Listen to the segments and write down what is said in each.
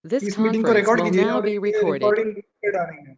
This इस meeting को conference record will कीजिए now और be ये recorded. रिकॉर्डिंग पे डालेंगे।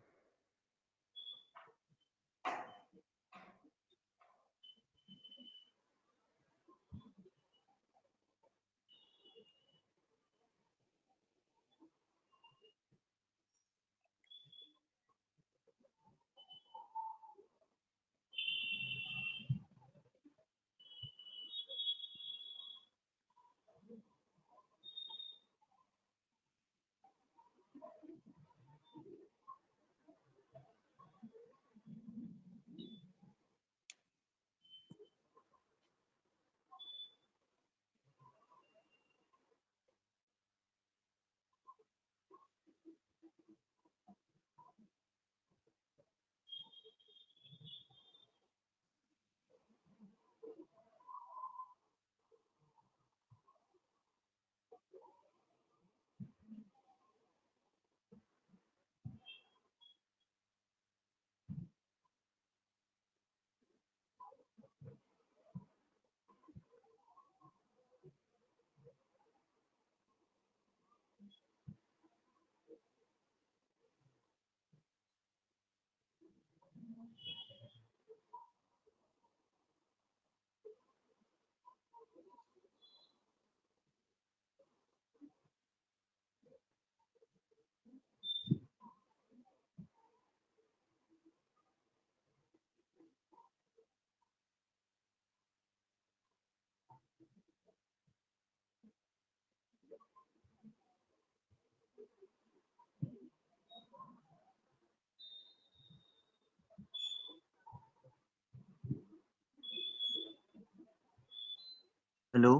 Hello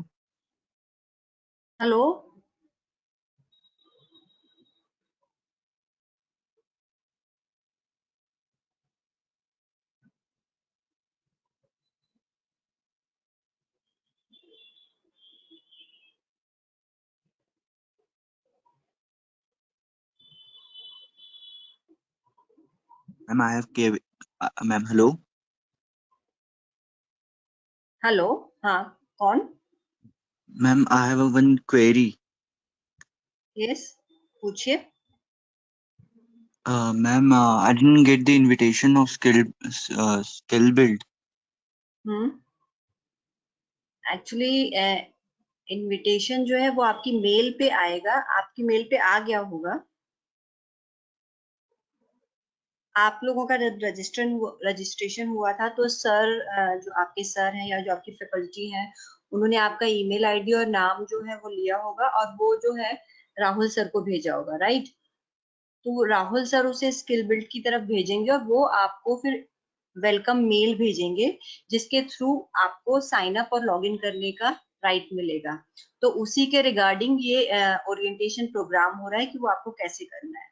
hello ma'am I have के मैम हेलो हेलो हाँ कौन? Ma'am I have one query yes पूछिए। Ma'am I didn't get the invitation of skill build actually invitation जो है वो आपकी मेल पे आएगा, आपकी मेल पे आ गया होगा। आप लोगों का जब रजिस्ट्रेशन हुआ था तो सर जो आपके सर हैं या जो आपकी फैकल्टी हैं उन्होंने आपका ईमेल आईडी और नाम जो है वो लिया होगा और वो जो है राहुल सर को भेजा होगा, राइट? तो राहुल सर उसे स्किल बिल्ड की तरफ भेजेंगे और वो आपको फिर वेलकम मेल भेजेंगे जिसके थ्रू आपको साइन अप और लॉगिन करने का राइट मिलेगा। तो उसी के रिगार्डिंग ये ओरिएंटेशन प्रोग्राम हो रहा है कि वो आपको कैसे करना है।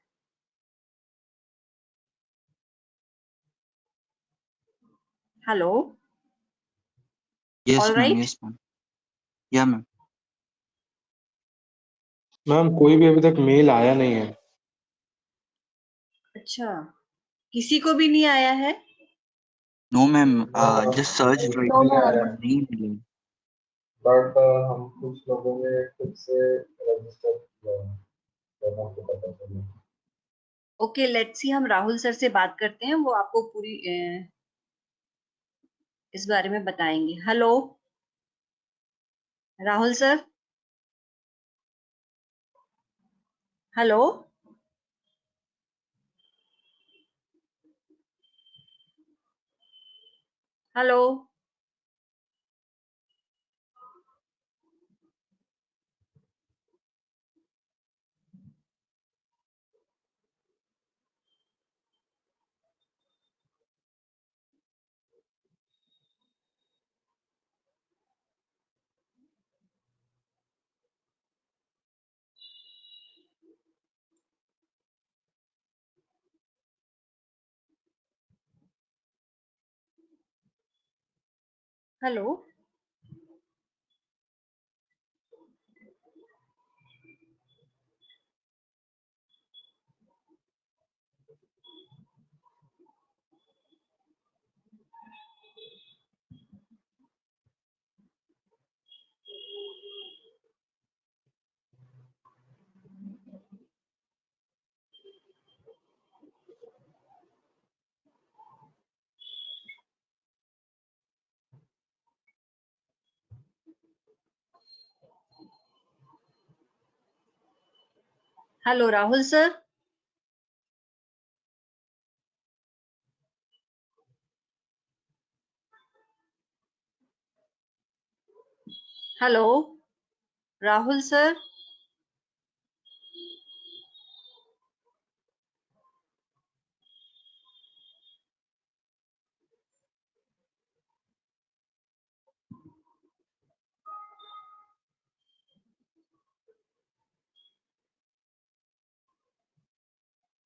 Hello yes all ma'am right. Yes ma'am या मैम मैम कोई भी अभी तक मेल आया नहीं है। अच्छा, किसी को भी नहीं आया है? No ma'am just search right नहीं आया है, नहीं मिले बट हम कुछ लोगों ने खुद से रजिस्टर किया है, तो हमको पता चला। ओके लेट्स सी, हम राहुल सर से बात करते हैं, वो आपको पूरी इस बारे में बताएंगे। Hello Rahul sir. Hello hello hello hello Rahul sir. Hello Rahul sir.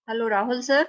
Hello Rahul sir.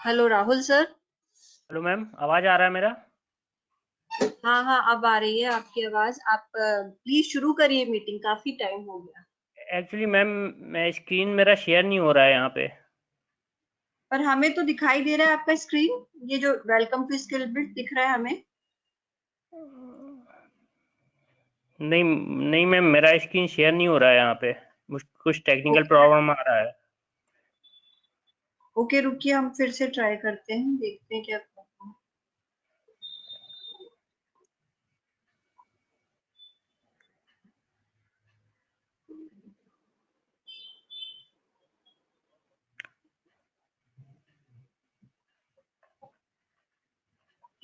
Hello Rahul sir. Hello ma'am, आवाज आ रहा है मेरा? हाँ हाँ, अब आ रही है आपकी आवाज। आप प्लीज शुरू करिए मीटिंग, काफी टाइम हो गया। एक्चुअली मैम, मैं स्क्रीन मेरा शेयर नहीं हो रहा है यहाँ पे। पर हमें तो दिखाई दे रहा है आपका स्क्रीन, ये जो वेलकम टू स्किल बिल्ड दिख रहा है हमें। नहीं नहीं मैम, मेरा स्क्रीन शेयर नहीं हो रहा है यहाँ पे। कुछ टेक्निकल ओके। प्रॉब्लम आ रहा है। ओके, रुकिए, हम फिर से ट्राई करते हैं, देखते हैं क्या प्रॉब्लम।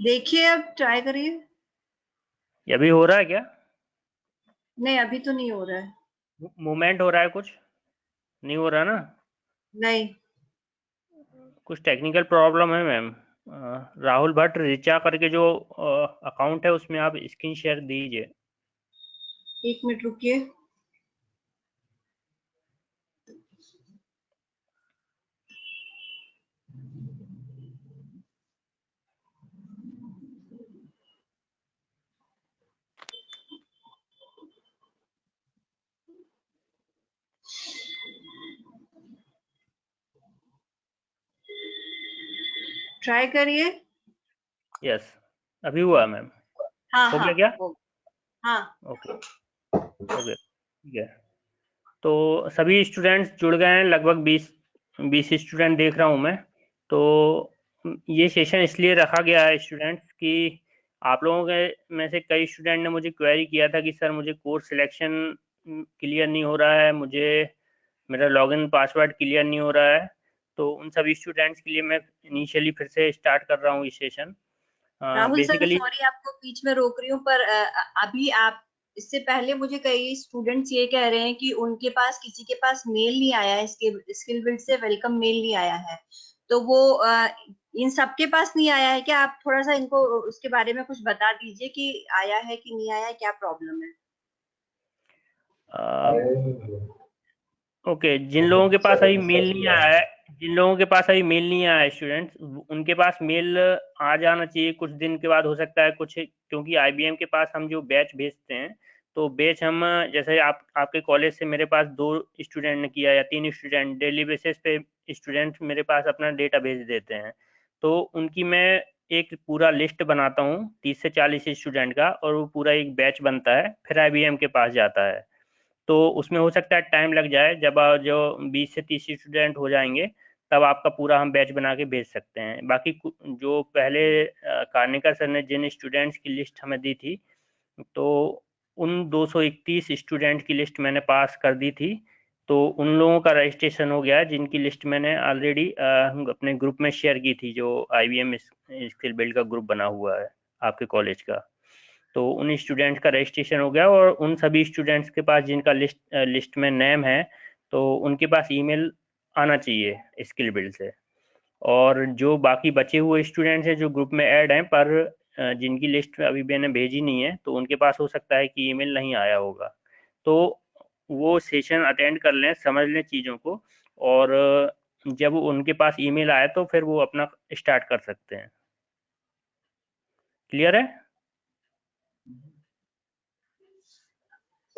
देखिए, अब ट्राई करिए। ये अभी हो रहा है क्या? नहीं, अभी तो नहीं हो रहा है। मूवमेंट हो रहा है कुछ? नहीं हो रहा ना? नहीं। कुछ टेक्निकल प्रॉब्लम है मैम। राहुल भट्ट रिचा करके जो अकाउंट है उसमें आप स्क्रीन शेयर दीजिए। 1 मिनट रुकिए। ट्राई करिए। यस, अभी हुआ मैम। हाँ हो हाँ, गया क्या? हो। हाँ। ओके। ओके, ठीक है। तो सभी स्टूडेंट्स जुड़ गए हैं, लगभग 20 स्टूडेंट देख रहा हूँ मैं। तो ये सेशन इसलिए रखा गया है स्टूडेंट्स कि आप लोगों के में से कई स्टूडेंट ने मुझे क्वेरी किया था कि सर मुझे कोर्स सिलेक्शन क्लियर नहीं हो रहा है, मुझे मेरा लॉगिन पासवर्ड क्लियर नहीं हो रहा है। तो उन सभी स्टूडेंट्स के लिए मैं इनिशियली फिर से स्टार्ट कर रहा हूँ ये session. Rahul sir, basically sorry आपको बीच में रोक रही हूँ, पर अभी आप, इससे पहले मुझे कई स्टूडेंट्स ये कह रहे हैं कि उनके पास, किसी के पास मेल नहीं आया है, स्किल बिल्ड से वेलकम मेल नहीं आया है। तो वो इन सबके पास नहीं आया है क्या? आप थोड़ा सा इनको उसके बारे में कुछ बता दीजिए कि आया है कि नहीं आया है, क्या प्रॉब्लम है। आया ही नहीं है। ओके, जिन लोगों के बहुत पास सारे अभी मेल मैसेज नहीं हुआ आया है, जिन लोगों के पास अभी मेल नहीं आया है स्टूडेंट्स, उनके पास मेल आ जाना चाहिए कुछ दिन के बाद, हो सकता है कुछ, क्योंकि आईबीएम के पास हम जो बैच भेजते हैं, तो बैच हम, जैसे आपके कॉलेज से मेरे पास 2 स्टूडेंट ने किया या 3 स्टूडेंट, डेली बेसिस पे स्टूडेंट मेरे पास अपना डेटा भेज देते हैं। तो उनकी मैं एक पूरा लिस्ट बनाता हूँ 30 से 40 स्टूडेंट का, और वो पूरा एक बैच बनता है, फिर आईबीएम के पास जाता है। तो उसमें हो सकता है टाइम लग जाए, जब जो 20 से 30 स्टूडेंट हो जाएंगे तब आपका पूरा हम बैच बना के भेज सकते हैं। बाकी जो पहले कार्निकर सर ने जिन स्टूडेंट्स की लिस्ट हमें दी थी, तो उन 231 स्टूडेंट की लिस्ट मैंने पास कर दी थी। तो उन लोगों का रजिस्ट्रेशन हो गया है जिनकी लिस्ट मैंने ऑलरेडी अपने ग्रुप में शेयर की थी, जो आईबीएम स्किल बिल्ड का ग्रुप बना हुआ है आपके कॉलेज का। तो उन स्टूडेंट्स का रजिस्ट्रेशन हो गया, और उन सभी स्टूडेंट्स के पास जिनका लिस्ट में नेम है, तो उनके पास ईमेल आना चाहिए स्किल बिल्ड से। और जो बाकी बचे हुए स्टूडेंट्स हैं जो ग्रुप में ऐड हैं, पर जिनकी लिस्ट अभी मैंने भेजी नहीं है, तो उनके पास हो सकता है कि ईमेल नहीं आया होगा। तो वो सेशन अटेंड कर लें, समझ लें चीज़ों को, और जब उनके पास ईमेल आए तो फिर वो अपना स्टार्ट कर सकते हैं। क्लियर है?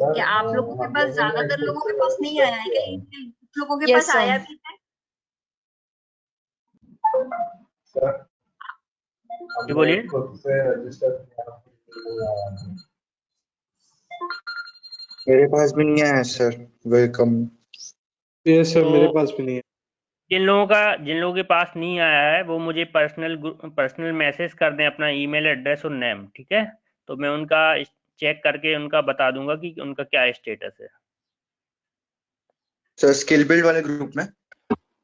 सर क्या आप लोगों के हम पास, लोगों ने ज्यादातर खुद लोगों के से पास नहीं रजिस्टर आया है क्या किया है। ईमेल? कुछ लोगों के Yes, पास sir. आया भी है। सर जी हमने बोलिए। खुद से रजिस्टर किया, नहीं आया है। मेरे पास भी नहीं आया सर। वेलकम। यस सर, तो मेरे पास भी नहीं है। जिन लोगों के पास नहीं आया है वो मुझे पर्सनल मैसेज कर दें अपना ईमेल एड्रेस और नेम, ठीक है? तो मैं उनका चेक करके उनका बता दूंगा कि उनका क्या स्टेटस है। सर स्किल बिल्ड वाले ग्रुप में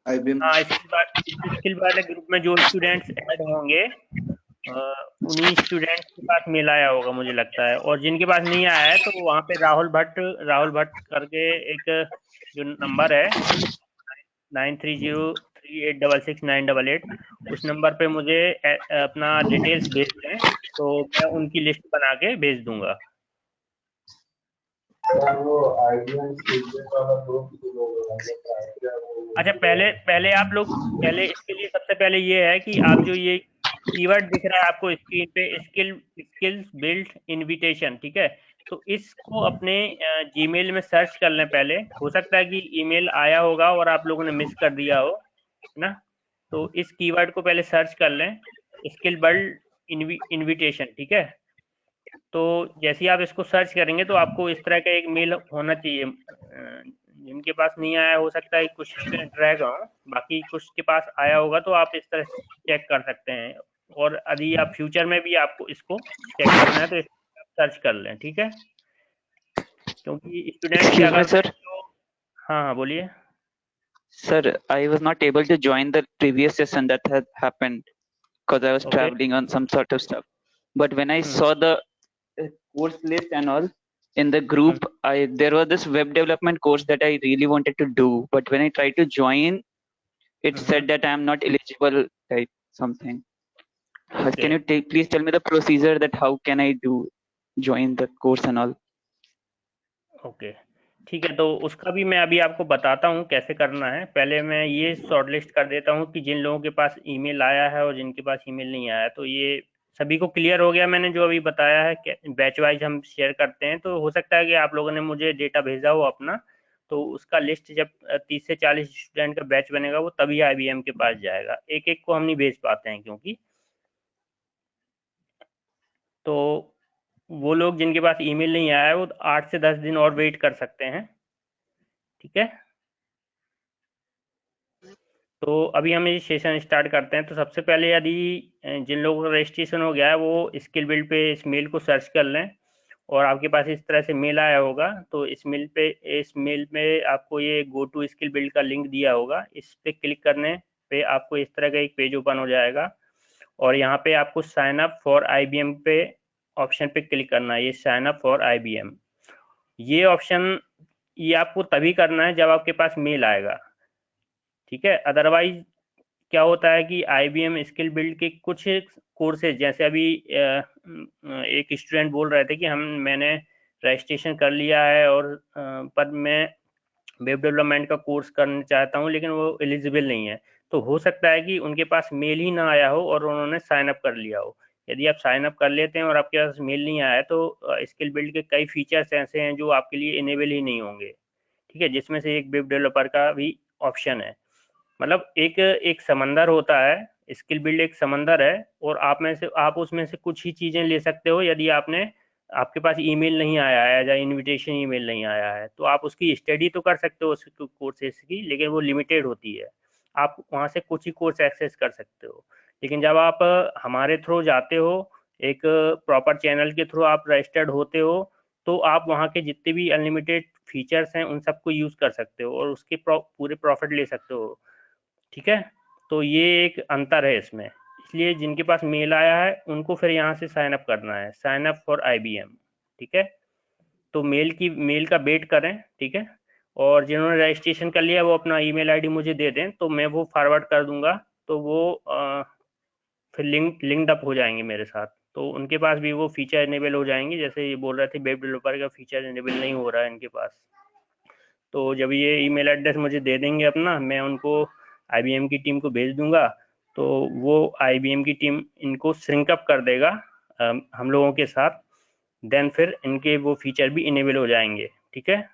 IBM। हाँ, स्किल वाले ग्रुप में जो स्टूडेंट्स ऐड होंगे उन्हीं स्टूडेंट्स के पास मेल आया होगा मुझे लगता है, और जिनके पास नहीं आया है तो वहाँ पे राहुल भट्ट करके एक जो नंबर है 9303866988, उस नंबर पे मुझे अपना डिटेल्स भेज दें तो मैं उनकी लिस्ट बना के भेज दूंगा। सर वो आईबीएम सीक्रेट वाला ग्रुप शुरू हो रहा है, तो आइडिया अच्छा, पहले इसके लिए सबसे पहले ये है कि आप जो ये कीवर्ड दिख रहा है आपको स्क्रीन पे, स्किल्स बिल्ड इनविटेशन, ठीक है? तो इसको अपने जीमेल में सर्च कर लें पहले। हो सकता है कि ईमेल आया होगा और आप लोगों ने मिस कर दिया हो, है ना? तो इस कीवर्ड को पहले सर्च कर लें, स्किल बिल्ड इनविटेशन, ठीक है? तो जैसे ही आप इसको सर्च करेंगे तो आपको इस तरह का एक मेल होना चाहिए। जिनके पास नहीं आया हो सकता है कुछ स्टूडेंट रहेगा, बाकी कुछ के पास आया होगा तो आप इस तरह चेक कर सकते हैं। और यदि आप फ्यूचर में भी आपको इसको चेक करना है तो सर्च कर लें, ठीक है? क्योंकि स्टूडेंट्स क्या Excuse me, करते sir. हैं जो, हाँ हाँ बोलिए। Sir, I was not able to join the previous session that had happened because I was okay. traveling on some sort of stuff. But when I saw the course list and all in the group, there was this web development course that I really wanted to do. But when I tried to join, it said that I am not eligible, type something. Can you please tell me the procedure that how can I join the course and all? Okay, ठीक है। तो उसका भी मैं अभी आपको बताता हूँ कैसे करना है। पहले मैं ये शॉर्टलिस्ट कर देता हूँ कि जिन लोगों के पास ईमेल आया है और जिनके पास ईमेल नहीं आया। तो ये सभी को क्लियर हो गया मैंने जो अभी बताया है। बैच वाइज हम शेयर करते हैं, तो हो सकता है कि आप लोगों ने मुझे डेटा भेजा हो अपना, तो उसका लिस्ट जब 30 से 40 स्टूडेंट का बैच बनेगा वो तभी IBM के पास जाएगा। एक एक को हम नहीं भेज पाते हैं क्योंकि, तो वो लोग जिनके पास ईमेल नहीं आया है वो 8 से 10 दिन और वेट कर सकते हैं, ठीक है? तो अभी हम ये सेशन स्टार्ट करते हैं। तो सबसे पहले यदि जिन लोगों का रजिस्ट्रेशन हो गया है वो स्किल बिल्ड पे इस मेल को सर्च कर लें, और आपके पास इस तरह से मेल आया होगा। तो इस मेल में आपको ये गो टू स्किल बिल्ड का लिंक दिया होगा। इस पे क्लिक करने पे आपको इस तरह का एक पेज ओपन हो जाएगा, और यहाँ पे आपको साइन अप फॉर IBM पे ऑप्शन पे क्लिक करना है। ये साइन अप फॉर IBM, ये ऑप्शन ये आपको तभी करना है जब आपके पास मेल आएगा, ठीक है? अदरवाइज क्या होता है कि IBM स्किल बिल्ड के कुछ कोर्सेज, जैसे अभी एक स्टूडेंट बोल रहे थे कि मैंने रजिस्ट्रेशन कर लिया है और पर मैं वेब डेवलपमेंट का कोर्स करना चाहता हूं लेकिन वो एलिजिबल नहीं है। तो हो सकता है कि उनके पास मेल ही ना आया हो और उन्होंने साइन अप कर लिया हो। यदि आप साइन अप कर लेते हैं और आपके पास मेल नहीं आया है तो स्किल बिल्ड के कई फीचर्स ऐसे हैं जो आपके लिए इनेबल ही नहीं होंगे, ठीक है? जिसमें से एक वेब डेवलपर का भी ऑप्शन है। मतलब एक एक समंदर होता है, स्किल बिल्ड एक समंदर है, और आप उसमें से कुछ ही चीजें ले सकते हो। यदि आपके पास ईमेल नहीं आया है या इनविटेशन ईमेल नहीं आया है तो आप उसकी स्टडी तो कर सकते हो उस कोर्सेज की, लेकिन वो लिमिटेड होती है। आप वहाँ से कुछ ही कोर्स एक्सेस कर सकते हो। लेकिन जब आप हमारे थ्रू जाते हो, एक प्रॉपर चैनल के थ्रू आप रजिस्टर्ड होते हो, तो आप वहाँ के जितने भी अनलिमिटेड फीचर्स हैं उन सबको यूज़ कर सकते हो और उसके पूरे प्रॉफिट ले सकते हो, ठीक है? तो ये एक अंतर है इसमें। इसलिए जिनके पास मेल आया है उनको फिर यहाँ से साइन अप करना है, साइन अप फॉर IBM, ठीक है? तो मेल का वेट करें, ठीक है? और जिन्होंने रजिस्ट्रेशन कर लिया वो अपना ईमेल आईडी मुझे दे दें तो मैं वो फॉरवर्ड कर दूंगा। तो वो फिर लिंक्ड अप हो जाएंगे मेरे साथ, तो उनके पास भी वो फीचर इनेबल हो जाएंगे। जैसे ये बोल रहे थे वेब डेवलपर का फीचर इनेबल नहीं हो रहा है इनके पास, तो जब ये ईमेल एड्रेस मुझे दे देंगे अपना, मैं उनको IBM की टीम को भेज दूंगा। तो वो IBM की टीम इनको श्रिंक अप कर देगा हम लोगों के साथ, देन फिर इनके वो फीचर भी इनेबल हो जाएंगे। ठीक है,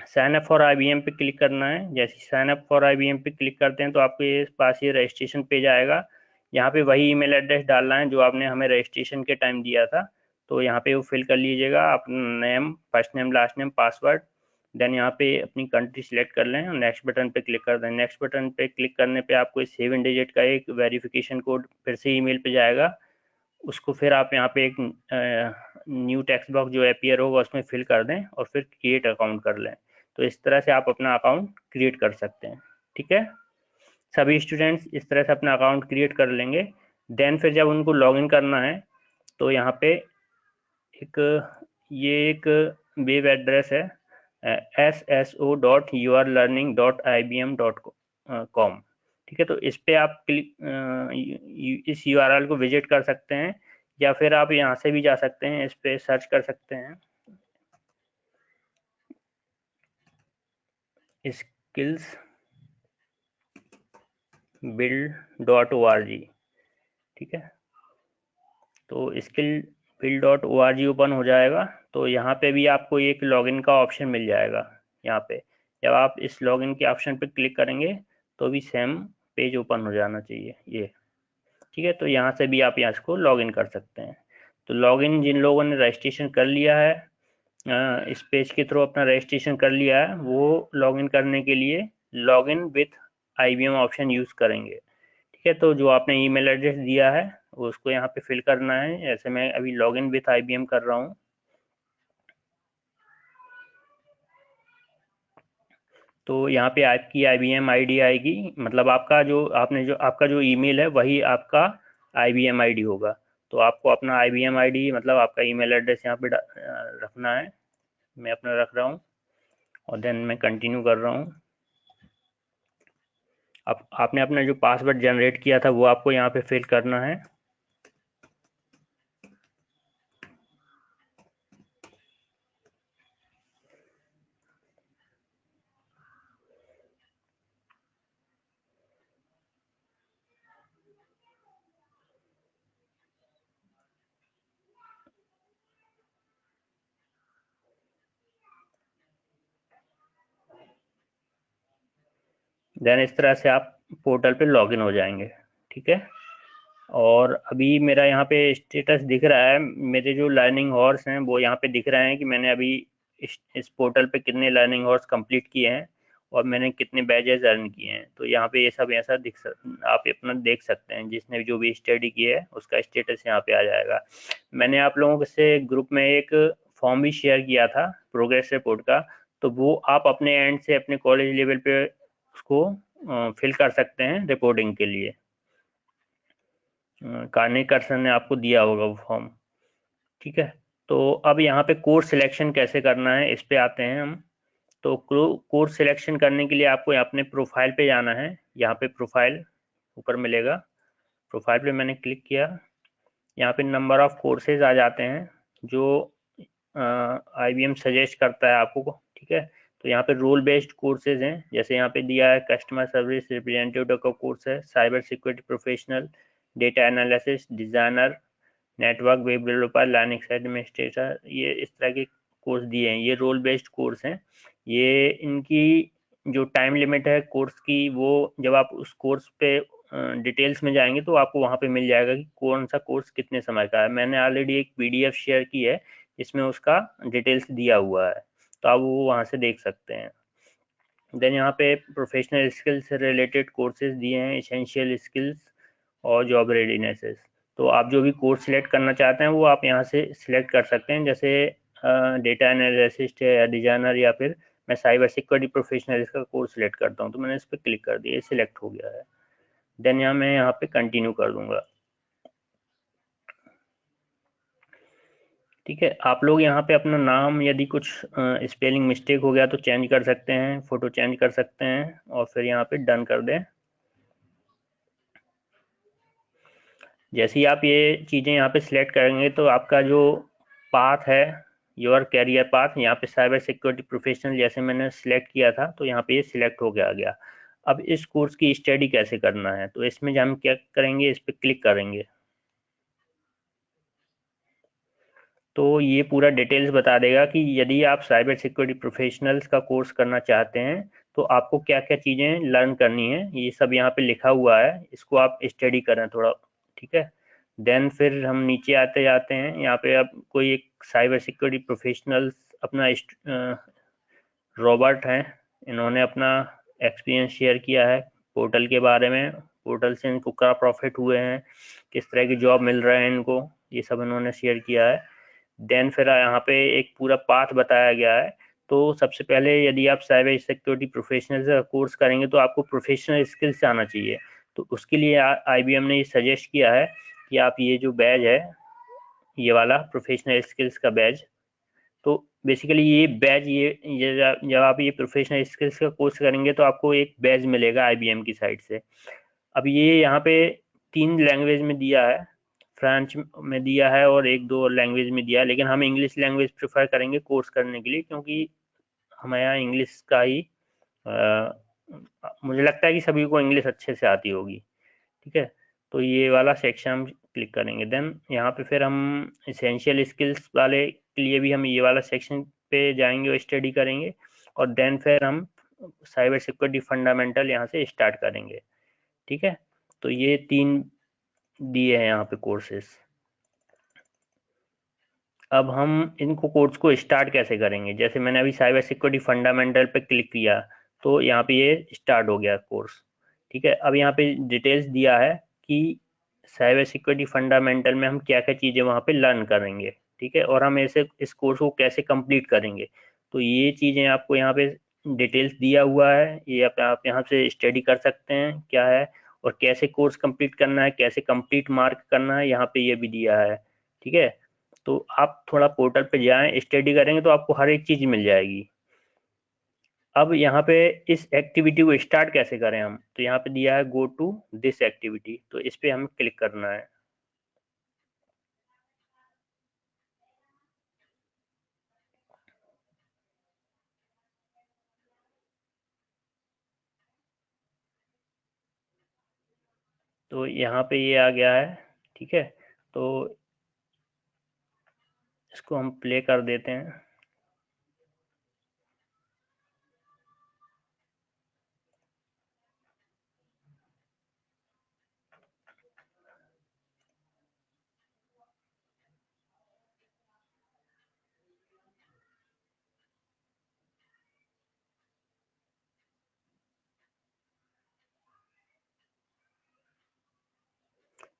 साइन अप फॉर IBM पे क्लिक करना है। जैसे साइन अप फॉर IBM पे क्लिक करते हैं तो आपके पास ये रजिस्ट्रेशन पेज आएगा। यहाँ पे वही ईमेल एड्रेस डालना है जो आपने हमें रजिस्ट्रेशन के टाइम दिया था, तो यहाँ पे वो फिल कर लीजिएगा, अपना name, first name, last name, password. Then यहाँ पे अपनी कंट्री सिलेक्ट कर लें और नेक्स्ट बटन पे क्लिक कर दें। नेक्स्ट बटन पे क्लिक करने पे आपको 7 डिजिट का एक वेरिफिकेशन कोड फिर से ईमेल पे जाएगा। उसको फिर आप यहाँ पे एक न्यू टेक्स्ट बॉक्स जो अपीयर होगा उसमें फिल कर दें और फिर क्रिएट अकाउंट कर लें। तो इस तरह से आप अपना अकाउंट क्रिएट कर सकते हैं। ठीक है, सभी स्टूडेंट्स इस तरह से अपना अकाउंट क्रिएट कर लेंगे। देन फिर जब उनको लॉगिन करना है तो यहाँ पे एक वेब एड्रेस है sso.yourlearning.ibm.com। ठीक है, तो इस पे आप इस URL को विजिट कर सकते हैं, या फिर आप यहाँ से भी जा सकते हैं, इस पे सर्च कर सकते हैं skillsbuild.org। ठीक है, तो skillsbuild.org ओपन हो जाएगा। तो यहाँ पे भी आपको एक लॉगिन का ऑप्शन मिल जाएगा। यहाँ पे जब आप इस लॉगिन के ऑप्शन पे क्लिक करेंगे तो भी सेम पेज ओपन हो जाना चाहिए ये। ठीक है, तो यहाँ से भी आप यहाँ इसको लॉगिन कर सकते हैं। तो लॉगिन जिन लोगों ने रजिस्ट्रेशन कर लिया है, इस पेज के थ्रू अपना रजिस्ट्रेशन कर लिया है, वो लॉगिन करने के लिए login with IBM option use करेंगे। ठीक है, तो जो आपने ईमेल एड्रेस दिया है उसको यहाँ पे फिल करना है। जैसे मैं अभी लॉगिन विथ IBM कर रहा हूँ, तो यहाँ पे आपकी IBM ID आएगी, मतलब आपका जो ईमेल है वही आपका IBM ID होगा। तो आपको अपना IBM ID मतलब आपका ईमेल एड्रेस यहाँ पे रखना है। मैं अपना रख रहा हूँ और देन मैं कंटिन्यू कर रहा हूँ। अब आपने अपना जो पासवर्ड जनरेट किया था वो आपको यहाँ पे फिल करना है। देन इस तरह से आप पोर्टल पे लॉगिन हो जाएंगे। ठीक है, और अभी मेरा यहाँ पे स्टेटस दिख रहा है, मेरे जो लर्निंग हॉर्स हैं वो यहाँ पे दिख रहे हैं कि मैंने अभी इस पोर्टल पे कितने लर्निंग हॉर्स कंप्लीट किए हैं और मैंने कितने बैजेस अर्न किए हैं। तो यहाँ पे ये सब ऐसा आप अपना देख सकते हैं, जिसने जो भी स्टडी की है उसका स्टेटस यहाँ पे आ जाएगा। मैंने आप लोगों से ग्रुप में एक फॉर्म भी शेयर किया था प्रोग्रेस रिपोर्ट का, तो वो आप अपने एंड से अपने कॉलेज लेवल पे उसको फिल कर सकते हैं रिपोर्टिंग के लिए। कार्निकर सर ने आपको दिया होगा वो फॉर्म। ठीक है, तो अब यहाँ पे कोर्स सिलेक्शन कैसे करना है इस पे आते हैं हम। तो कोर्स सिलेक्शन करने के लिए आपको अपने प्रोफाइल पे जाना है। यहाँ पे प्रोफाइल ऊपर मिलेगा, प्रोफाइल पे मैंने क्लिक किया, यहाँ पे नंबर ऑफ कोर्सेज आ जाते हैं जो IBM सजेस्ट करता है आपको। ठीक है, तो यहाँ पे रोल बेस्ड कोर्सेज हैं, जैसे यहाँ पे दिया है कस्टमर सर्विस रिप्रेजेंटेटिव का कोर्स है, cyber security professional, data analysis, designer, network web developer, Linux administrator, ये इस तरह के कोर्स दिए हैं। ये रोल बेस्ड कोर्स हैं। ये इनकी जो टाइम लिमिट है कोर्स की, वो जब आप उस कोर्स पे डिटेल्स में जाएंगे तो आपको वहाँ पे मिल जाएगा कि कौन सा कोर्स कितने समय का है। मैंने ऑलरेडी एक PDF शेयर की है, इसमें उसका डिटेल्स दिया हुआ है, तो आप वो वहाँ से देख सकते हैं। देन यहाँ पे प्रोफेशनल स्किल्स से रिलेटेड कोर्सेज दिए हैं, एसेंशियल स्किल्स और जॉब रेडीनेसेस। तो आप जो भी कोर्स सिलेक्ट करना चाहते हैं वो आप यहाँ से सिलेक्ट कर सकते हैं, जैसे डेटा एनालिस्ट है या डिजाइनर, या फिर मैं साइबर सिक्योरिटी प्रोफेशनल इसका कोर्स सिलेक्ट करता हूँ, तो मैंने इस पर क्लिक कर दिया, ये सिलेक्ट हो गया है। देन मैं यहाँ पे कंटिन्यू कर दूंगा। ठीक है, आप लोग यहाँ पे अपना नाम यदि कुछ स्पेलिंग मिस्टेक हो गया तो चेंज कर सकते हैं, फोटो चेंज कर सकते हैं और फिर यहाँ पे डन कर दें। जैसे ही आप ये चीज़ें यहाँ पे सिलेक्ट करेंगे तो आपका जो पाथ है, योर कैरियर पाथ, यहाँ पे साइबर सिक्योरिटी प्रोफेशनल जैसे मैंने सिलेक्ट किया था तो यहाँ पे ये सिलेक्ट हो गया गया। अब इस कोर्स की स्टडी कैसे करना है, तो इसमें हम क्या करेंगे, इस पर क्लिक करेंगे। तो ये पूरा डिटेल्स बता देगा कि यदि आप साइबर सिक्योरिटी प्रोफेशनल्स का कोर्स करना चाहते हैं तो आपको क्या क्या चीज़ें लर्न करनी है, ये सब यहाँ पे लिखा हुआ है, इसको आप स्टडी करें थोड़ा, ठीक है। देन फिर हम नीचे आते जाते हैं, यहाँ पे अब कोई एक साइबर सिक्योरिटी प्रोफेशनल्स अपना रॉबर्ट हैं, इन्होंने अपना एक्सपीरियंस शेयर किया है पोर्टल के बारे में, पोर्टल से इनको क्या प्रॉफिट हुए हैं, किस तरह की जॉब मिल रहा है इनको, ये सब इन्होंने शेयर किया है। देन फिर यहाँ पे एक पूरा पाथ बताया गया है। तो सबसे पहले यदि आप साइबर सिक्योरिटी प्रोफेशनल का कोर्स करेंगे तो आपको प्रोफेशनल स्किल्स आना चाहिए। तो उसके लिए IBM ने ये सजेस्ट किया है कि आप ये जो बैच है, ये वाला प्रोफेशनल स्किल्स का बैच, तो बेसिकली ये बैच ये जब आप ये प्रोफेशनल स्किल्स का कोर्स करेंगे तो आपको एक बैच मिलेगा IBM की साइड से। अब ये यहाँ पे 3 लैंग्वेज में दिया है, फ्रेंच में दिया है और 1-2 लैंग्वेज में दिया है, लेकिन हम इंग्लिश लैंग्वेज प्रेफर करेंगे कोर्स करने के लिए, क्योंकि हमें यहाँ इंग्लिश का ही मुझे लगता है कि सभी को इंग्लिश अच्छे से आती होगी, ठीक है। तो ये वाला सेक्शन हम क्लिक करेंगे। देन यहाँ पे फिर हम इसेंशियल स्किल्स वाले के लिए भी हम ये वाला सेक्शन पे जाएंगे और स्टडी करेंगे, और देन फिर हम साइबर सिक्योरिटी फंडामेंटल यहाँ से स्टार्ट करेंगे, ठीक है। तो ये 3 दिए हैं यहाँ पे कोर्सेस। अब हम इनको कोर्स को स्टार्ट कैसे करेंगे, जैसे मैंने अभी साइबर सिक्योरिटी फंडामेंटल पे क्लिक किया तो यहाँ पे ये स्टार्ट हो गया कोर्स, ठीक है। अब यहाँ पे डिटेल्स दिया है कि साइबर सिक्योरिटी फंडामेंटल में हम क्या क्या चीज़ें वहाँ पे लर्न करेंगे, ठीक है, और हम ऐसे इस कोर्स को कैसे कंप्लीट करेंगे। तो ये चीज़ें आपको यहाँ पे डिटेल्स दिया हुआ है, ये आप यहाँ से स्टडी कर सकते हैं क्या है, और कैसे कोर्स कंप्लीट करना है, कैसे कंप्लीट मार्क करना है, यहाँ पे ये भी दिया है, ठीक है। तो आप थोड़ा पोर्टल पे जाएं, स्टडी करेंगे तो आपको हर एक चीज़ मिल जाएगी। अब यहाँ पे इस एक्टिविटी को स्टार्ट कैसे करें हम, तो यहाँ पे दिया है गो टू दिस एक्टिविटी, तो इस पे हमें क्लिक करना है। तो यहाँ पे ये आ गया है, ठीक है। तो इसको हम प्ले कर देते हैं।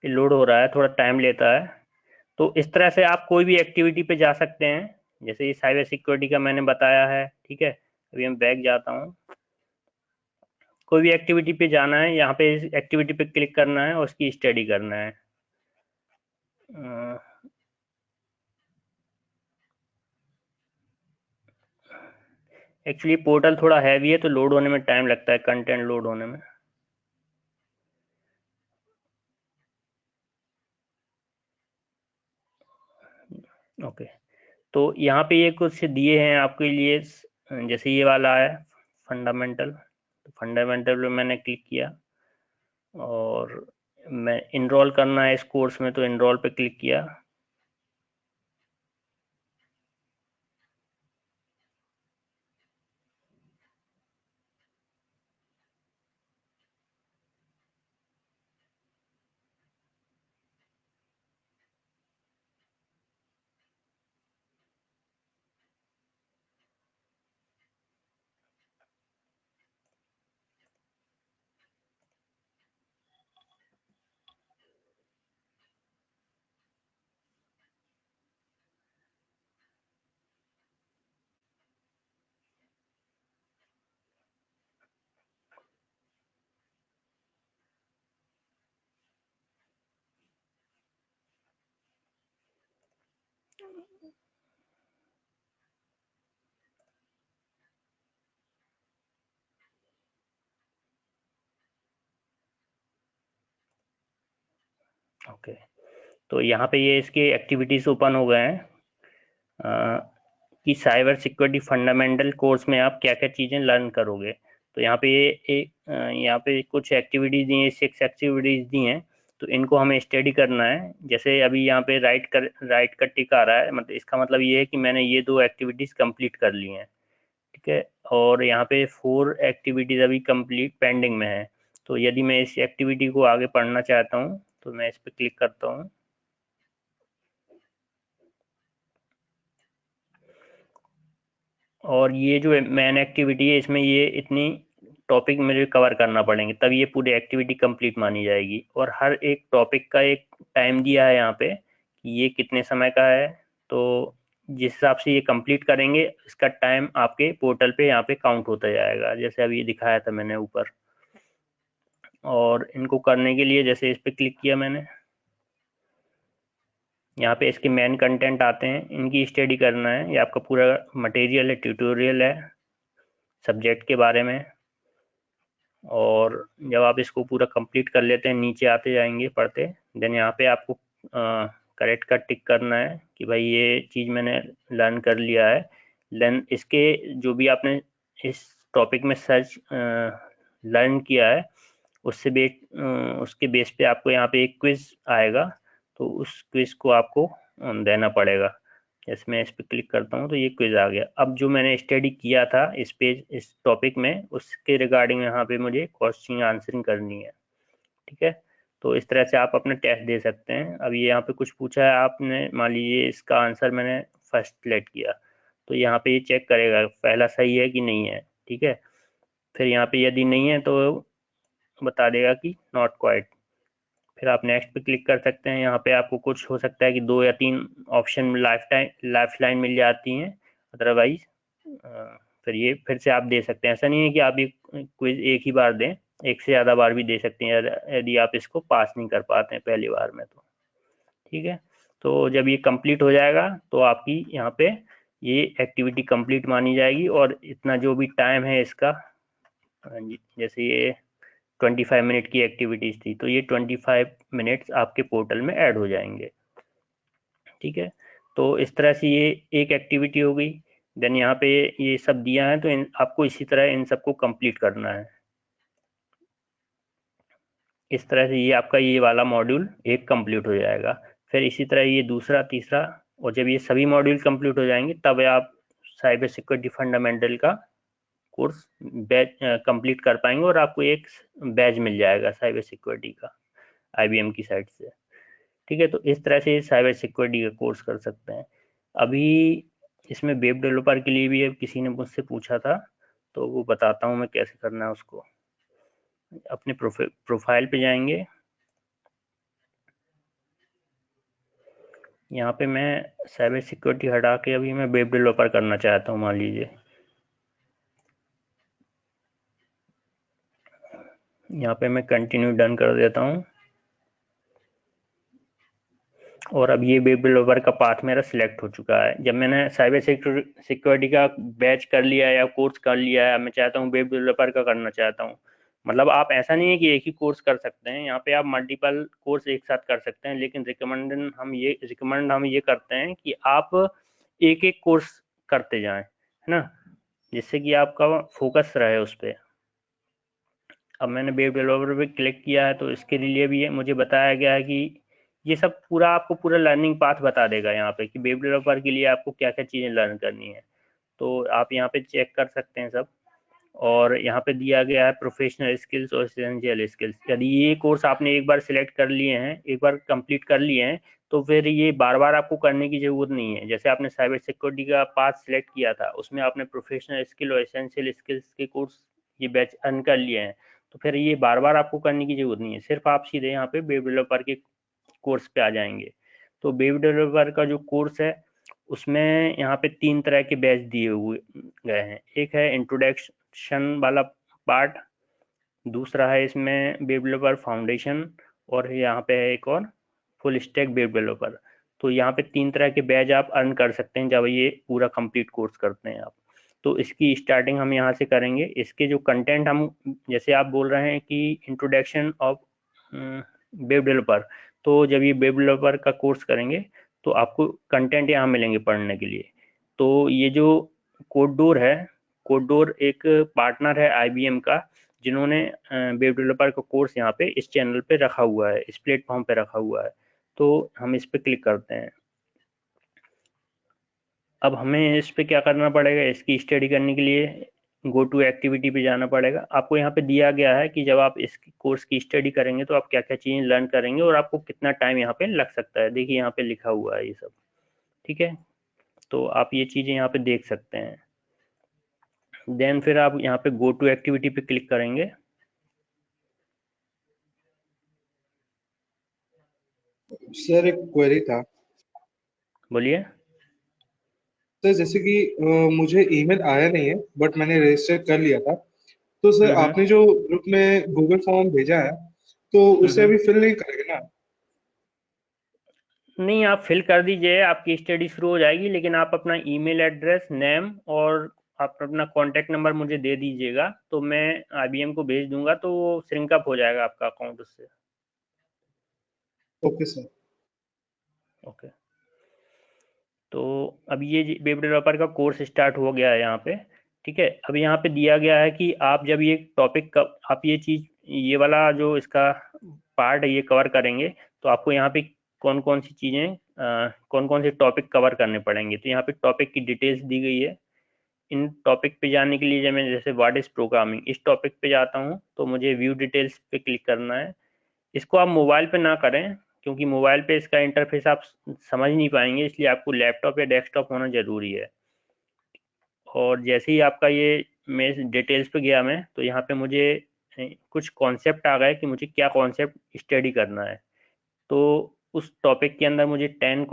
ये लोड हो रहा है, थोड़ा टाइम लेता है। तो इस तरह से आप कोई भी एक्टिविटी पे जा सकते हैं, जैसे ये साइबर सिक्योरिटी का मैंने बताया है, ठीक है। अभी मैं बैक जाता हूँ, कोई भी एक्टिविटी पे जाना है, यहाँ पे इस एक्टिविटी पे क्लिक करना है और उसकी स्टडी करना है। एक्चुअली पोर्टल थोड़ा हैवी है तो लोड होने में टाइम लगता है, कंटेंट लोड होने में। ओके, तो यहाँ पे ये कुछ दिए हैं आपके लिए, जैसे ये वाला है फंडामेंटल, तो फंडामेंटल पे मैंने क्लिक किया और मैं इनरोल करना है इस कोर्स में, तो इनरोल पे क्लिक किया। ओके, तो यहाँ पे ये इसके एक्टिविटीज ओपन हो गए हैं कि साइबर सिक्योरिटी फंडामेंटल कोर्स में आप क्या क्या चीज़ें लर्न करोगे। तो यहाँ पे ये यहाँ पे कुछ एक्टिविटीज दी हैं, 6 एक्टिविटीज दी हैं। तो इनको हमें स्टडी करना है। जैसे अभी यहाँ पे राइट का टिक आ रहा है, मतलब इसका मतलब ये है कि मैंने ये 2 एक्टिविटीज़ कंप्लीट कर ली हैं, ठीक है। और यहाँ पे 4 एक्टिविटीज़ अभी कंप्लीट पेंडिंग में है। तो यदि मैं इस एक्टिविटी को आगे पढ़ना चाहता हूँ तो मैं इस पर क्लिक करता हूँ। और ये जो मेन एक्टिविटी है, इसमें ये इतनी टॉपिक मुझे कवर करना पड़ेंगे, तब ये पूरी एक्टिविटी कंप्लीट मानी जाएगी। और हर एक टॉपिक का एक टाइम दिया है यहाँ पे कि ये कितने समय का है। तो जिस हिसाब से ये कंप्लीट करेंगे, इसका टाइम आपके पोर्टल पे यहाँ पे काउंट होता जाएगा, जैसे अभी दिखाया था मैंने ऊपर। और इनको करने के लिए जैसे इस पर क्लिक किया मैंने, यहाँ पे इसके मेन कंटेंट आते हैं, इनकी स्टडी करना है। ये आपका पूरा मटेरियल है, ट्यूटोरियल है सब्जेक्ट के बारे में। और जब आप इसको पूरा कंप्लीट कर लेते हैं, नीचे आते जाएंगे पढ़ते, देन यहाँ पे आपको करेक्ट का टिक करना है कि भाई ये चीज़ मैंने लर्न कर लिया है। देन इसके जो भी आपने इस टॉपिक में सर्च लर्न किया है, उसके बेस पे आपको यहाँ पे एक क्विज आएगा, तो उस क्विज को आपको देना पड़ेगा। जैसे मैं इस पर क्लिक करता हूँ तो ये क्विज आ गया। अब जो मैंने स्टडी किया था इस टॉपिक में, उसके रिगार्डिंग यहाँ पे मुझे क्वेश्चन आंसरिंग करनी है, ठीक है। तो इस तरह से आप अपना टेस्ट दे सकते हैं। अब ये यहाँ पे कुछ पूछा है आपने, मान लीजिए इसका आंसर मैंने फर्स्ट सिलेक्ट किया, तो यहाँ पे ये चेक करेगा पहला सही है कि नहीं है, ठीक है। फिर यहाँ पे यदि नहीं है तो बता देगा कि नॉट क्वाइट। फिर आप नेक्स्ट पे क्लिक कर सकते हैं। यहाँ पे आपको कुछ हो सकता है कि 2 या 3 ऑप्शन लाइफ लाइन मिल जाती हैं, अदरवाइज फिर ये फिर से आप दे सकते हैं। ऐसा नहीं है कि आप ये क्विज एक ही बार दें, एक से ज़्यादा बार भी दे सकते हैं यदि आप इसको पास नहीं कर पाते हैं पहली बार में तो, ठीक है। तो जब ये कंप्लीट हो जाएगा तो आपकी यहाँ पे ये एक्टिविटी कंप्लीट मानी जाएगी। और इतना जो भी टाइम है इसका, जैसे ये 25 मिनट की एक्टिविटीज थी, तो ये 25 मिनट्स आपके पोर्टल में ऐड हो जाएंगे, ठीक है। तो इस तरह से ये एक एक्टिविटी हो गई। देन यहाँ पे ये सब दिया है, तो आपको इसी तरह इन सबको कंप्लीट करना है। इस तरह से ये आपका ये वाला मॉड्यूल एक कंप्लीट हो जाएगा। फिर इसी तरह ये दूसरा, तीसरा, और जब ये सभी मॉड्यूल कंप्लीट हो जाएंगे तब आप साइबर सिक्योरिटी फंडामेंटल का कोर्स बैच कंप्लीट कर पाएंगे और आपको एक बैच मिल जाएगा साइबर सिक्योरिटी का IBM की साइड से, ठीक है। तो इस तरह से साइबर सिक्योरिटी का कोर्स कर सकते हैं। अभी इसमें वेब डेवलपर के लिए भी किसी ने मुझसे पूछा था, तो वो बताता हूँ मैं कैसे करना है उसको। अपने प्रोफाइल पे जाएंगे, यहाँ पे मैं साइबर सिक्योरिटी हटा के अभी मैं वेब डेवलपर करना चाहता हूँ, मान लीजिए। यहाँ पे मैं कंटिन्यू डन कर देता हूँ। और अब ये वेब डेवलपर का पाथ मेरा सिलेक्ट हो चुका है। जब मैंने साइबर सिक्योरिटी का बैच कर लिया है या कोर्स कर लिया है, मैं चाहता हूँ वेब डेवलपर का करना चाहता हूँ। मतलब आप ऐसा नहीं है कि एक ही कोर्स कर सकते हैं, यहाँ पे आप मल्टीपल कोर्स एक साथ कर सकते हैं, लेकिन रिकमेंड हम ये करते हैं कि आप एक एक कोर्स करते जाएं, है ना, जिससे कि आपका फोकस रहे उस पर। अब मैंने वेब डेवलपर पे क्लिक किया है, तो इसके लिए भी मुझे बताया गया है कि ये सब पूरा आपको पूरा लर्निंग पाथ बता देगा यहाँ पे कि वेब डेवलपर के लिए आपको क्या क्या चीज़ें लर्न करनी है। तो आप यहाँ पे चेक कर सकते हैं सब। और यहाँ पे दिया गया है प्रोफेशनल स्किल्स और एसेंशियल स्किल्स। यदि ये कोर्स आपने एक बार सिलेक्ट कर लिए हैं, एक बार कंप्लीट कर लिए हैं, तो फिर ये बार बार आपको करने की ज़रूरत नहीं है। जैसे आपने साइबर सिक्योरिटी का पाथ सिलेक्ट किया था, उसमें आपने प्रोफेशनल स्किल और एसेंशियल स्किल्स के कोर्स ये बैच अर्न कर लिए हैं, तो फिर ये बार बार आपको करने की ज़रूरत नहीं है। सिर्फ आप सीधे यहाँ पे वेब डेवलपर के कोर्स पे आ जाएंगे। तो वेब डेवलपर का जो कोर्स है, उसमें यहाँ पे 3 तरह के बैच दिए हुए गए हैं। एक है इंट्रोडक्शन वाला पार्ट, दूसरा है इसमें वेब डेवलपर फाउंडेशन, और यहाँ पे है एक और फुल स्टैक वेब डेवलपर। तो यहाँ पे 3 तरह के बैच आप अर्न कर सकते हैं जब ये पूरा कंप्लीट कोर्स करते हैं आप। तो इसकी स्टार्टिंग हम यहाँ से करेंगे। इसके जो कंटेंट हम, जैसे आप बोल रहे हैं कि इंट्रोडक्शन ऑफ वेब डेवलपर, तो जब ये वेब डेवलपर का कोर्स करेंगे तो आपको कंटेंट यहाँ मिलेंगे पढ़ने के लिए। तो ये जो कोडडोर है, कोडडोर एक पार्टनर है IBM का, जिन्होंने वेब डेवलपर का कोर्स यहाँ पे इस चैनल पे रखा हुआ है, इस प्लेटफॉर्म पे रखा हुआ है। तो हम इस पे क्लिक करते हैं। अब हमें इस पे क्या करना पड़ेगा, इसकी स्टडी करने के लिए गो टू एक्टिविटी पे जाना पड़ेगा। आपको यहाँ पे दिया गया है कि जब आप इस कोर्स की स्टडी करेंगे तो आप क्या क्या चीज़ें लर्न करेंगे और आपको कितना टाइम यहाँ पे लग सकता है। देखिए यहाँ पे लिखा हुआ है ये सब, ठीक है। तो आप ये चीज़ें यहाँ पे देख सकते हैं। देन फिर आप यहाँ पे गो टू एक्टिविटी पे क्लिक करेंगे। सर एक क्वेरी था। बोलिए। सर जैसे कि मुझे ईमेल आया नहीं है बट मैंने रजिस्टर कर लिया था, तो सर हम्म आपने जो ग्रुप में गूगल फॉर्म भेजा है तो उसे हम्म। अभी फिल नहीं करेंगे ना? नहीं, आप फिल कर दीजिए, आपकी स्टडी शुरू हो जाएगी, लेकिन आप अपना ईमेल एड्रेस, नेम और आप अपना कॉन्टैक्ट नंबर मुझे दे दीजिएगा, तो मैं IBM को भेज दूंगा, तो वो श्रिंक अप हो जाएगा आपका अकाउंट उससे। Okay sir. ओके। तो अब ये वेब डेवलपर का कोर्स स्टार्ट हो गया है यहाँ पे, ठीक है। अब यहाँ पे दिया गया है कि आप जब ये टॉपिक आप ये चीज़, ये वाला जो इसका पार्ट है ये कवर करेंगे, तो आपको यहाँ पे कौन कौन सी चीज़ें, कौन कौन से टॉपिक कवर करने पड़ेंगे। तो यहाँ पे टॉपिक की डिटेल्स दी गई है। इन टॉपिक पे जाने के लिए जब मैं जैसे व्हाट इज़ प्रोग्रामिंग, इस टॉपिक पे जाता हूँ तो मुझे व्यू डिटेल्स पे क्लिक करना है। इसको आप मोबाइल पे ना करें, क्योंकि मोबाइल पे इसका इंटरफेस आप समझ नहीं पाएंगे, इसलिए आपको लैपटॉप या डेस्कटॉप होना ज़रूरी है। और जैसे ही आपका ये, मैं डिटेल्स पे गया मैं, तो यहाँ पे मुझे कुछ कॉन्सेप्ट आ गए कि मुझे क्या कॉन्सेप्ट स्टडी करना है। तो उस टॉपिक के अंदर मुझे 10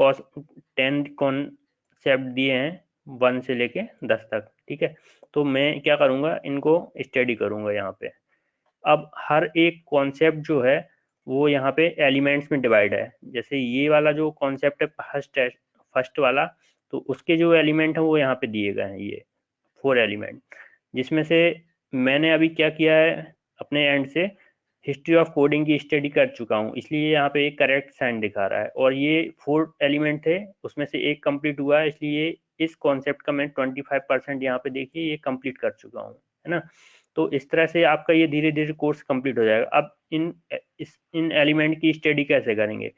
कॉन्सेप्ट दिए हैं 1 से लेके 10 तक, ठीक है। तो मैं क्या करूँगा, इनको स्टडी करूँगा यहाँ पे। अब हर एक कॉन्सेप्ट जो है वो यहाँ पे एलिमेंट्स में डिवाइड है। जैसे ये वाला जो कॉन्सेप्ट है फर्स्ट वाला, तो उसके जो एलिमेंट हैं वो यहाँ पे दिए गए हैं, ये 4 एलिमेंट, जिसमें से मैंने अभी क्या किया है अपने एंड से, हिस्ट्री ऑफ कोडिंग की स्टडी कर चुका हूँ, इसलिए यहाँ पे एक करेक्ट साइन दिखा रहा है। और ये 4 एलिमेंट थे, उसमें से एक कंप्लीट हुआ है, इसलिए इस कॉन्सेप्ट का मैं 25% यहाँ पे देखिए ये कंप्लीट कर चुका हूँ, है ना। तो इस तरह से आपका ये धीरे धीरे कोर्स कंप्लीट हो जाएगा। अब इन एलिमेंट की स्टडी कैसे करेंगे,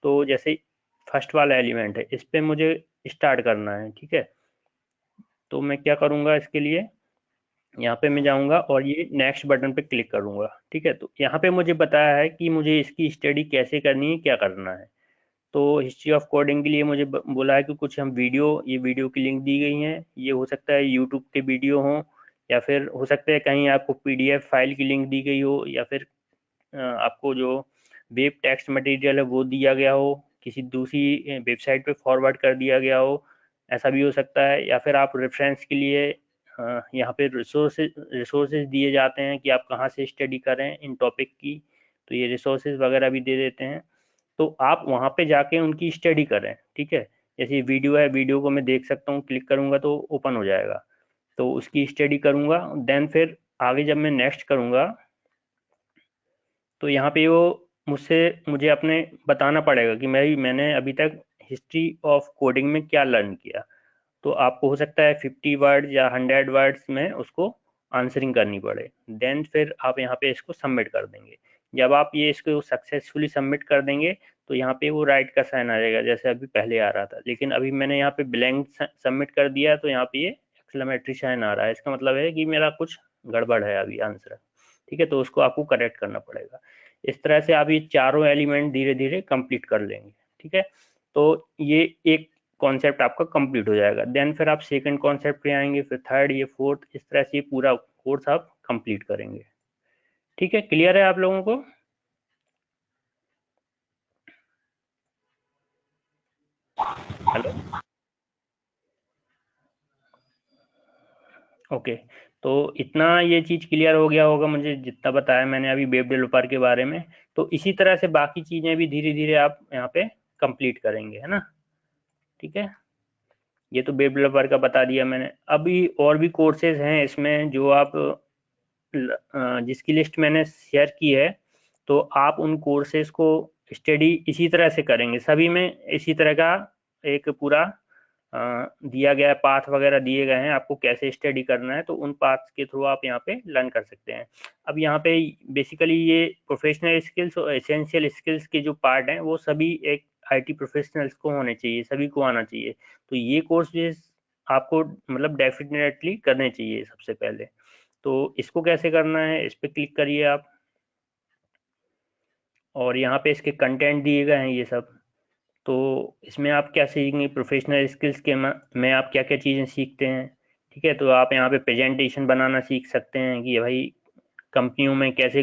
तो जैसे फर्स्ट वाला एलिमेंट है, इस पे मुझे स्टार्ट करना है, ठीक है। तो मैं क्या करूँगा, इसके लिए यहाँ पे मैं जाऊँगा और ये नेक्स्ट बटन पे क्लिक करूँगा, ठीक है। तो यहाँ पे मुझे बताया है कि मुझे इसकी स्टडी कैसे करनी है, क्या करना है। तो हिस्ट्री ऑफ कोडिंग के लिए मुझे बोला है कि कुछ हम वीडियो, ये वीडियो की लिंक दी गई हैं, ये हो सकता है यूट्यूब के वीडियो हों, या फिर हो सकता है कहीं आपको PDF फाइल की लिंक दी गई हो, या फिर आपको जो वेब टेक्स्ट मटेरियल है वो दिया गया हो, किसी दूसरी वेबसाइट पे फॉरवर्ड कर दिया गया हो, ऐसा भी हो सकता है। या फिर आप रेफरेंस के लिए यहाँ पे रिसोर्सेज दिए जाते हैं कि आप कहाँ से स्टडी करें इन टॉपिक की, तो ये रिसोर्सेज वगैरह भी दे देते हैं। तो आप वहाँ पे जाके उनकी स्टडी करें, ठीक है। जैसे वीडियो है, वीडियो को मैं देख सकता हूँ, क्लिक करूँगा तो ओपन हो जाएगा, तो उसकी स्टडी करूँगा। देन फिर आगे जब मैं नेक्स्ट करूँगा, तो यहाँ पे वो मुझे अपने बताना पड़ेगा कि मैंने अभी तक हिस्ट्री ऑफ कोडिंग में क्या लर्न किया। तो आपको हो सकता है 50 वर्ड या 100 वर्ड्स में उसको आंसरिंग करनी पड़े। देन फिर आप यहाँ पे इसको सबमिट कर देंगे। जब आप ये इसको सक्सेसफुली सबमिट कर देंगे, तो यहाँ पे वो राइट का साइन आ जाएगा, जैसे अभी पहले आ रहा था। लेकिन अभी मैंने यहाँ पे ब्लैंक सबमिट कर दिया, तो यहाँ पे ये एक्सक्लेमेटरी साइन आ रहा है। इसका मतलब है कि मेरा कुछ गड़बड़ है अभी आंसर, ठीक है। तो उसको आपको करेक्ट करना पड़ेगा। इस तरह से आप ये चारों एलिमेंट धीरे धीरे कंप्लीट कर लेंगे, ठीक है। तो ये एक कॉन्सेप्ट आपका कंप्लीट हो जाएगा। देन फिर आप सेकंड कॉन्सेप्ट पे आएंगे, फिर थर्ड, ये फोर्थ, इस तरह से पूरा कोर्स आप कंप्लीट करेंगे, ठीक है। क्लियर है आप लोगों को? Hello, okay. तो इतना ये चीज़ क्लियर हो गया होगा मुझे जितना बताया मैंने अभी वेब डेवलपर के बारे में। तो इसी तरह से बाकी चीज़ें भी धीरे धीरे आप यहाँ पे कंप्लीट करेंगे, है ना, ठीक है। ये तो वेब डेवलपर का बता दिया मैंने। अभी और भी कोर्सेज हैं इसमें जो आप जिसकी लिस्ट मैंने शेयर की है, तो आप उन कोर्सेज को स्टडी इसी तरह से करेंगे, सभी में इसी तरह का एक पूरा दिया गया पाथ वगैरह दिए गए हैं आपको कैसे स्टडी करना है, तो उन पाथ्स के थ्रू आप यहाँ पे लर्न कर सकते हैं। अब यहाँ पे बेसिकली ये प्रोफेशनल स्किल्स और एसेंशियल स्किल्स के जो पार्ट हैं वो सभी एक आईटी प्रोफेशनल्स को होने चाहिए, सभी को आना चाहिए। तो ये कोर्स जो आपको मतलब डेफिनेटली करने चाहिए सबसे पहले। तो इसको कैसे करना है, इस पर क्लिक करिए आप, और यहाँ पे इसके कंटेंट दिए गए हैं ये सब। तो इसमें आप क्या सीखेंगे, प्रोफेशनल स्किल्स के में आप क्या क्या चीज़ें सीखते हैं, ठीक है। तो आप यहाँ पे प्रेजेंटेशन बनाना सीख सकते हैं कि भाई कंपनियों में कैसे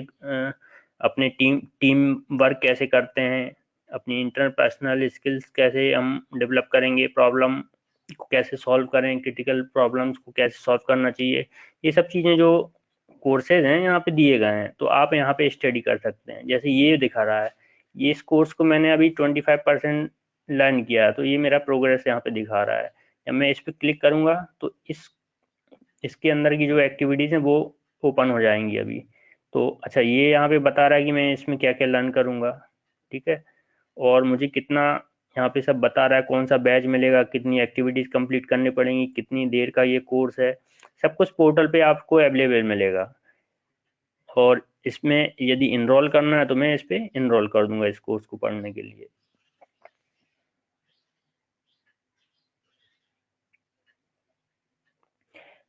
अपने टीम वर्क कैसे करते हैं, अपनी इंटरपर्सनल स्किल्स कैसे हम डेवलप करेंगे, प्रॉब्लम को कैसे सॉल्व करें, क्रिटिकल प्रॉब्लम्स को कैसे सॉल्व करना चाहिए। ये सब चीज़ें जो कोर्सेज हैं यहाँ पे दिए गए हैं, तो आप यहाँ पे स्टडी कर सकते हैं। जैसे ये दिखा रहा है, ये इस कोर्स को मैंने अभी 25% लर्न किया, तो ये मेरा प्रोग्रेस यहाँ पे दिखा रहा है। जब मैं इस पर क्लिक करूँगा तो इसके अंदर की जो एक्टिविटीज़ हैं वो ओपन हो जाएंगी अभी। तो अच्छा, ये यहाँ पे बता रहा है कि मैं इसमें क्या क्या लर्न करूँगा, ठीक है। और मुझे कितना यहाँ पे सब बता रहा है, कौन सा बैच मिलेगा, कितनी एक्टिविटीज़ कंप्लीट करनी पड़ेंगी, कितनी देर का ये कोर्स है, सब कुछ पोर्टल पे आपको अवेलेबल मिलेगा। और इसमें यदि इनरोल करना है तो मैं इस पर इनरोल कर दूंगा इस कोर्स को पढ़ने के लिए।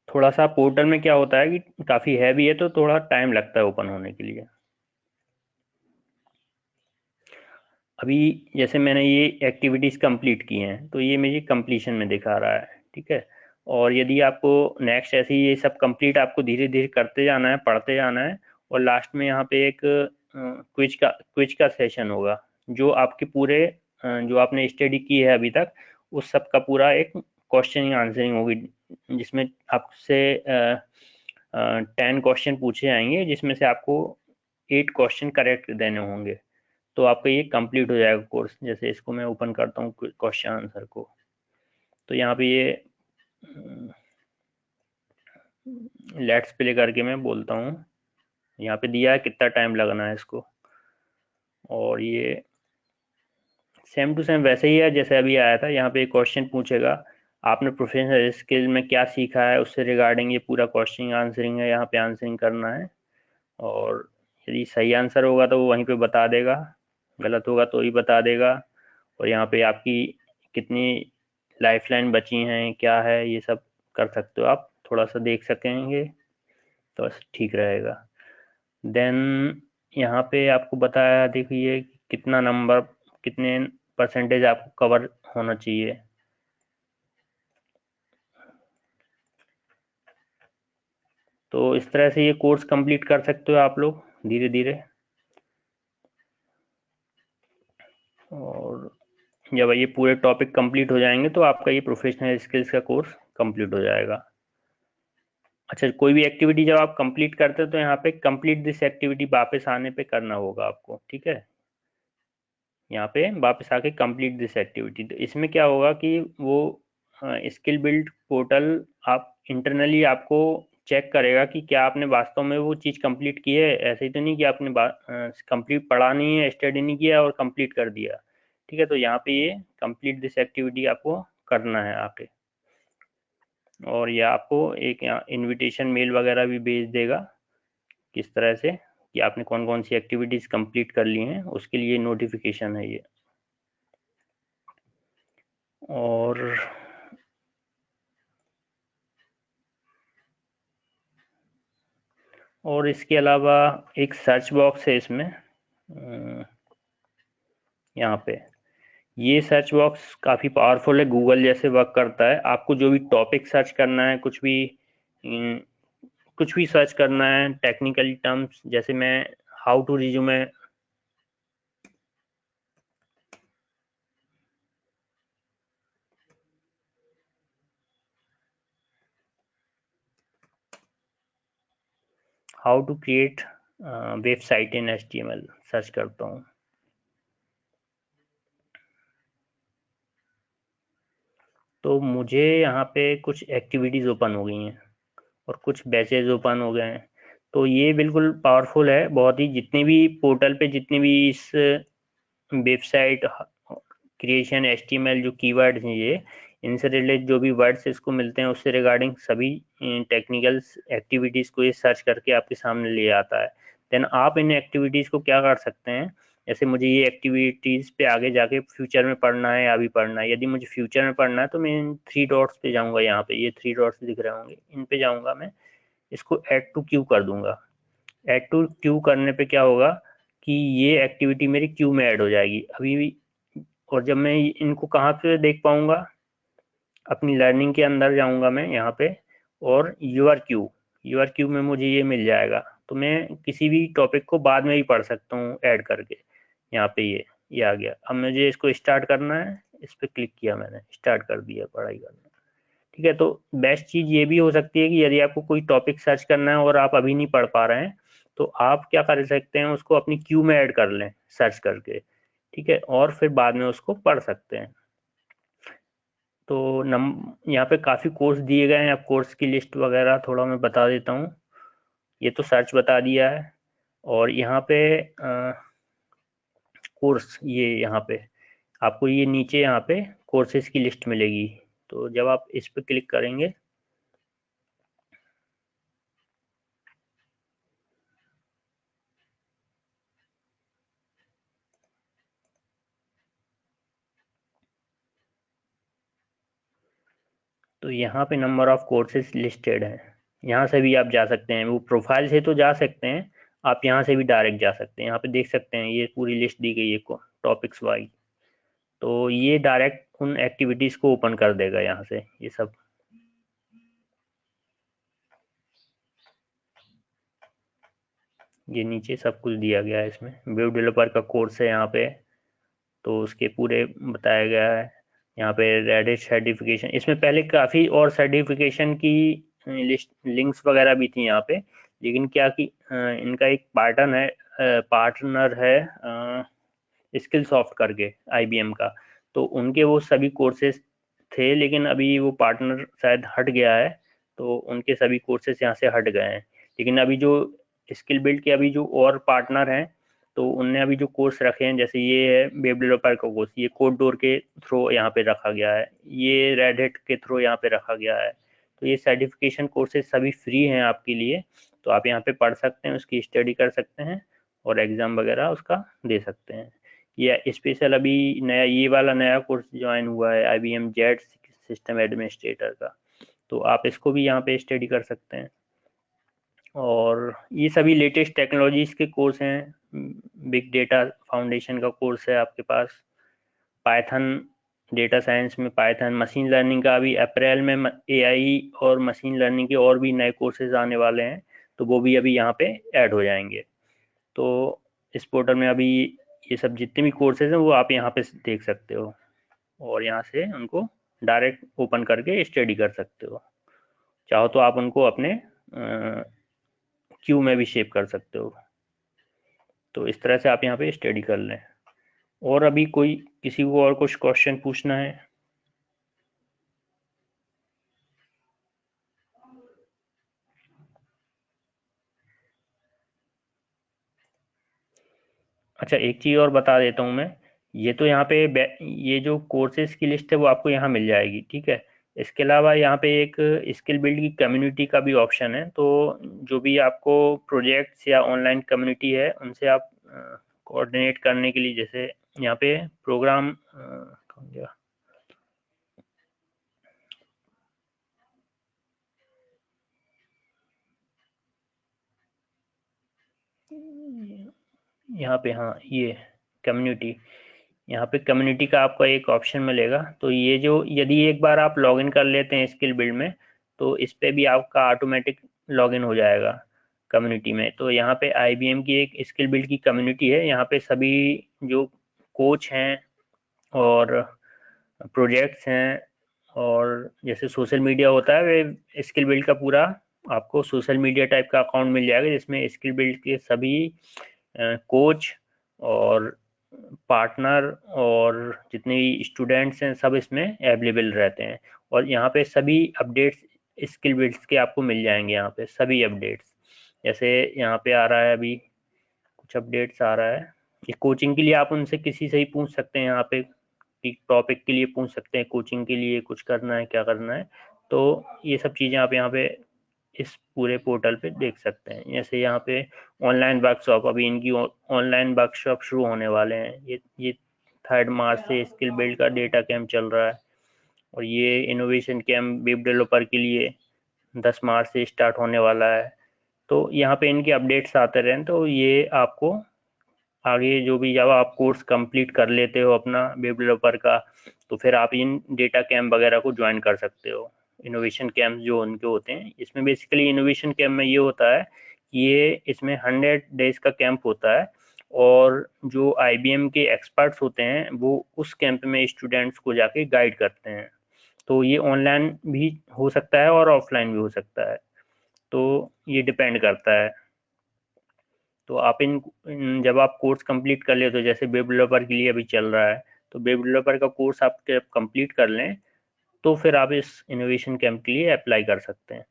थोड़ा सा पोर्टल में क्या होता है कि काफ़ी हैवी है, तो थोड़ा टाइम लगता है ओपन होने के लिए। अभी जैसे मैंने ये एक्टिविटीज़ कंप्लीट की हैं तो ये मेरी कंप्लीशन में दिखा रहा है, ठीक है। और यदि आपको नेक्स्ट ऐसे ही ये सब कंप्लीट आपको धीरे धीरे करते जाना है, पढ़ते जाना है, और लास्ट में यहाँ पे एक क्विज का सेशन होगा, जो आपके पूरे जो आपने स्टडी की है अभी तक उस सब का पूरा एक क्वेश्चन आंसरिंग होगी, जिसमें आपसे 10 क्वेश्चन पूछे जाएंगे, जिसमें से आपको 8 क्वेश्चन करेक्ट देने होंगे। तो आपका ये कंप्लीट हो जाएगा कोर्स। जैसे इसको मैं ओपन करता हूँ क्वेश्चन आंसर को, तो यहाँ पे ये लेट्स प्ले करके मैं बोलता हूँ, यहाँ पे दिया है कितना टाइम लगना है इसको, और ये सेम टू सेम वैसे ही है जैसे अभी आया था। यहाँ पे क्वेश्चन पूछेगा आपने प्रोफेशनल स्किल में क्या सीखा है, उससे रिगार्डिंग ये पूरा क्वेश्चन आंसरिंग है, यहाँ पे आंसरिंग करना है। और यदि सही आंसर होगा तो वो वहीं पे बता देगा, गलत होगा तो ही बता देगा। और यहाँ पे आपकी कितनी लाइफलाइन बची हैं, क्या है, ये सब कर सकते हो आप, थोड़ा सा देख सकेंगे तो ठीक रहेगा। देन यहाँ पे आपको बताया, देखिए कितना नंबर, कितने परसेंटेज आपको कवर होना चाहिए। तो इस तरह से ये कोर्स कंप्लीट कर सकते हो आप लोग धीरे धीरे। और जब ये पूरे टॉपिक कंप्लीट हो जाएंगे तो आपका ये प्रोफेशनल स्किल्स का कोर्स कंप्लीट हो जाएगा। अच्छा, कोई भी एक्टिविटी जब आप कंप्लीट करते हो तो यहाँ पे कंप्लीट दिस एक्टिविटी वापस आने पे करना होगा आपको, ठीक है। यहाँ पे वापस आके कंप्लीट दिस एक्टिविटी, तो इसमें क्या होगा कि वो स्किल बिल्ड पोर्टल आप इंटरनली आपको चेक करेगा कि क्या आपने वास्तव में वो चीज़ कंप्लीट की है। ऐसे ही तो नहीं कि आपने कंप्लीट पढ़ा नहीं है, स्टडी नहीं किया और कंप्लीट कर दिया, ठीक है। तो यहाँ पे ये कंप्लीट दिस एक्टिविटी आपको करना है आके, और ये आपको एक इनविटेशन मेल वगैरह भी भेज देगा किस तरह से कि आपने कौन कौन सी एक्टिविटीज़ कंप्लीट कर ली हैं, उसके लिए नोटिफिकेशन है ये। और इसके अलावा एक सर्च बॉक्स है इसमें, यहाँ पे ये सर्च बॉक्स काफ़ी पावरफुल है, गूगल जैसे वर्क करता है। आपको जो भी टॉपिक सर्च करना है, कुछ भी सर्च करना है, टेक्निकल टर्म्स, जैसे मैं how to resume, how to create website in HTML search करता हूँ, तो मुझे यहाँ पे कुछ एक्टिविटीज़ ओपन हो गई हैं और कुछ बैचेज ओपन हो गए हैं। तो ये बिल्कुल पावरफुल है बहुत ही। जितने भी पोर्टल पे जितने भी इस वेबसाइट क्रिएशन HTML जो कीवर्ड्स हैं, ये इनसे रिलेटेड जो भी वर्ड्स इसको मिलते हैं उससे रिगार्डिंग सभी टेक्निकल एक्टिविटीज़ को ये सर्च करके आपके सामने ले आता है। देन आप इन एक्टिविटीज़ को क्या कर सकते हैं, जैसे मुझे ये एक्टिविटीज़ पे आगे जाके फ्यूचर में पढ़ना है या अभी पढ़ना है, यदि मुझे फ्यूचर में पढ़ना है तो मैं इन 3 डॉट्स पे जाऊँगा, यहाँ पे ये 3 डॉट्स दिख रहे होंगे, इन पे जाऊँगा मैं, इसको ऐड टू क्यू कर दूंगा। ऐड टू क्यू करने पे क्या होगा कि ये एक्टिविटी मेरी क्यू में ऐड हो जाएगी अभी भी। और जब मैं इनको कहाँ पे देख पाऊंगा, अपनी लर्निंग के अंदर जाऊंगा मैं यहाँ पे, और यूआर क्यू में मुझे ये मिल जाएगा। तो मैं किसी भी टॉपिक को बाद में भी पढ़ सकता हूँ ऐड करके। यहाँ पे ये आ गया। अब मुझे इसको स्टार्ट करना है, इस पर क्लिक किया मैंने, स्टार्ट कर दिया पढ़ाई करना। ठीक है, तो बेस्ट चीज़ ये भी हो सकती है कि यदि आपको कोई टॉपिक सर्च करना है और आप अभी नहीं पढ़ पा रहे हैं तो आप क्या कर सकते हैं, उसको अपनी क्यू में ऐड कर लें सर्च करके। ठीक है, और फिर बाद में उसको पढ़ सकते हैं। तो यहाँ पे काफ़ी कोर्स दिए गए हैं। अब कोर्स की लिस्ट वगैरह थोड़ा मैं बता देता हूँ। ये तो सर्च बता दिया है, और यहाँ पे कोर्स, ये यहाँ पे आपको ये नीचे यहाँ पे कोर्सेज की लिस्ट मिलेगी। तो जब आप इस पर क्लिक करेंगे तो यहाँ पे नंबर ऑफ कोर्सेज लिस्टेड हैं। यहाँ से भी आप जा सकते हैं, वो प्रोफाइल से तो जा सकते हैं, आप यहाँ से भी डायरेक्ट जा सकते हैं। यहाँ पे देख सकते हैं ये पूरी लिस्ट दी गई है टॉपिक्स वाइज। तो ये डायरेक्ट उन एक्टिविटीज़ को ओपन कर देगा यहाँ से, ये सब। ये नीचे सब कुछ दिया गया है इसमें। वेब डेवलपर का कोर्स है यहाँ पे, तो उसके पूरे बताया गया है। यहाँ पे रेडिट सर्टिफिकेशन, इसमें पहले काफ़ी और सर्टिफिकेशन की लिस्ट लिंक्स वगैरह भी थी यहाँ पे, लेकिन क्या कि इनका एक पार्टनर है स्किल सॉफ्ट करके IBM का, तो उनके वो सभी कोर्सेज थे, लेकिन अभी वो पार्टनर शायद हट गया है, तो उनके सभी कोर्सेज यहाँ से हट गए हैं। लेकिन अभी जो स्किल बिल्ड के अभी जो और पार्टनर हैं, तो उनने अभी जो कोर्स रखे हैं, जैसे ये है वेब डेवलपर का कोर्स, ये कोड डोर के थ्रू यहाँ पे रखा गया है, ये रेड हैट के थ्रू यहाँ पे रखा गया है। तो ये सर्टिफिकेशन कोर्सेज सभी फ्री हैं आपके लिए, तो आप यहाँ पे पढ़ सकते हैं, उसकी स्टडी कर सकते हैं और एग्ज़ाम वगैरह उसका दे सकते हैं। ये स्पेशल अभी नया ये वाला नया कोर्स ज्वाइन हुआ है IBM जेड सिस्टम एडमिनिस्ट्रेटर का, तो आप इसको भी यहाँ पे स्टडी कर सकते हैं। और ये सभी लेटेस्ट टेक्नोलॉजीज के कोर्स हैं। बिग डेटा फाउंडेशन का कोर्स है आपके पास, पाइथन डेटा साइंस में पाइथन, मशीन लर्निंग का अभी अप्रैल में AI और मशीन लर्निंग के और भी नए कोर्सेज आने वाले हैं, तो वो भी अभी यहाँ पे ऐड हो जाएंगे। तो इस पोर्टल में अभी ये सब जितने भी कोर्सेज हैं वो आप यहाँ पे देख सकते हो, और यहाँ से उनको डायरेक्ट ओपन करके स्टडी कर सकते हो। चाहो तो आप उनको अपने क्यू में भी शेप कर सकते हो। तो इस तरह से आप यहाँ पे स्टडी कर लें। और अभी कोई किसी को और कुछ क्वेश्चन पूछना है? अच्छा, एक चीज़ और बता देता हूँ मैं, ये तो यहाँ पे ये जो कोर्सेज की लिस्ट है वो आपको यहाँ मिल जाएगी, ठीक है। इसके अलावा यहाँ पे एक स्किल बिल्ड की कम्युनिटी का भी ऑप्शन है, तो जो भी आपको प्रोजेक्ट्स या ऑनलाइन कम्युनिटी है उनसे आप कोऑर्डिनेट करने के लिए, जैसे यहाँ पे प्रोग्राम कौन गया, यहाँ पे, हाँ ये कम्युनिटी, यहाँ पे कम्युनिटी का आपको एक ऑप्शन मिलेगा। तो ये जो यदि एक बार आप लॉगिन कर लेते हैं स्किल बिल्ड में, तो इस पे भी आपका ऑटोमेटिक लॉगिन हो जाएगा कम्युनिटी में। तो यहाँ पे IBM की एक स्किल बिल्ड की कम्युनिटी है, यहाँ पे सभी जो कोच हैं और प्रोजेक्ट्स हैं, और जैसे सोशल मीडिया होता है, वे स्किल बिल्ड का पूरा आपको सोशल मीडिया टाइप का अकाउंट मिल जाएगा, जिसमें स्किल बिल्ड के सभी कोच और पार्टनर और जितने भी स्टूडेंट्स हैं सब इसमें अवेलेबल रहते हैं। और यहाँ पे सभी अपडेट्स स्किल बिल्ड्स के आपको मिल जाएंगे, यहाँ पे सभी अपडेट्स। जैसे यहाँ पे आ रहा है, अभी कुछ अपडेट्स आ रहा है, ये कोचिंग के लिए आप उनसे किसी से ही पूछ सकते हैं यहाँ पे टॉपिक के लिए पूछ सकते हैं, कोचिंग के लिए कुछ करना है, क्या करना है। तो ये सब चीज़ें आप यहाँ पे इस पूरे पोर्टल पे देख सकते हैं। जैसे यहाँ पे ऑनलाइन वर्कशॉप, अभी इनकी ऑनलाइन वर्कशॉप शुरू होने वाले हैं। ये 3 मार्च से स्किल बिल्ड का डेटा कैंप चल रहा है, और ये इनोवेशन कैंप वेब डेवलपर के लिए 10 मार्च से स्टार्ट होने वाला है। तो यहाँ पे इनके अपडेट्स आते रहें, तो ये आपको आगे जो भी जब आप कोर्स कंप्लीट कर लेते हो अपना वेब डेवलपर का, तो फिर आप इन डेटा कैंप वगैरह को ज्वाइन कर सकते हो। इनोवेशन कैंप जो उनके होते हैं, इसमें बेसिकली इनोवेशन कैंप में ये होता है कि ये इसमें 100 डेज का कैंप होता है, और जो IBM के एक्सपर्ट्स होते हैं वो उस कैंप में स्टूडेंट्स को जाके गाइड करते हैं। तो ये ऑनलाइन भी हो सकता है और ऑफलाइन भी हो सकता है, तो ये डिपेंड करता है। तो आप जब आप कोर्स कंप्लीट कर ले, तो जैसे वेब डेवलपर के लिए अभी चल रहा है, तो वेब डेवलपर का कोर्स आप जब कंप्लीट कर लें, तो फिर आप इस इनोवेशन कैंप के लिए अप्लाई कर सकते हैं।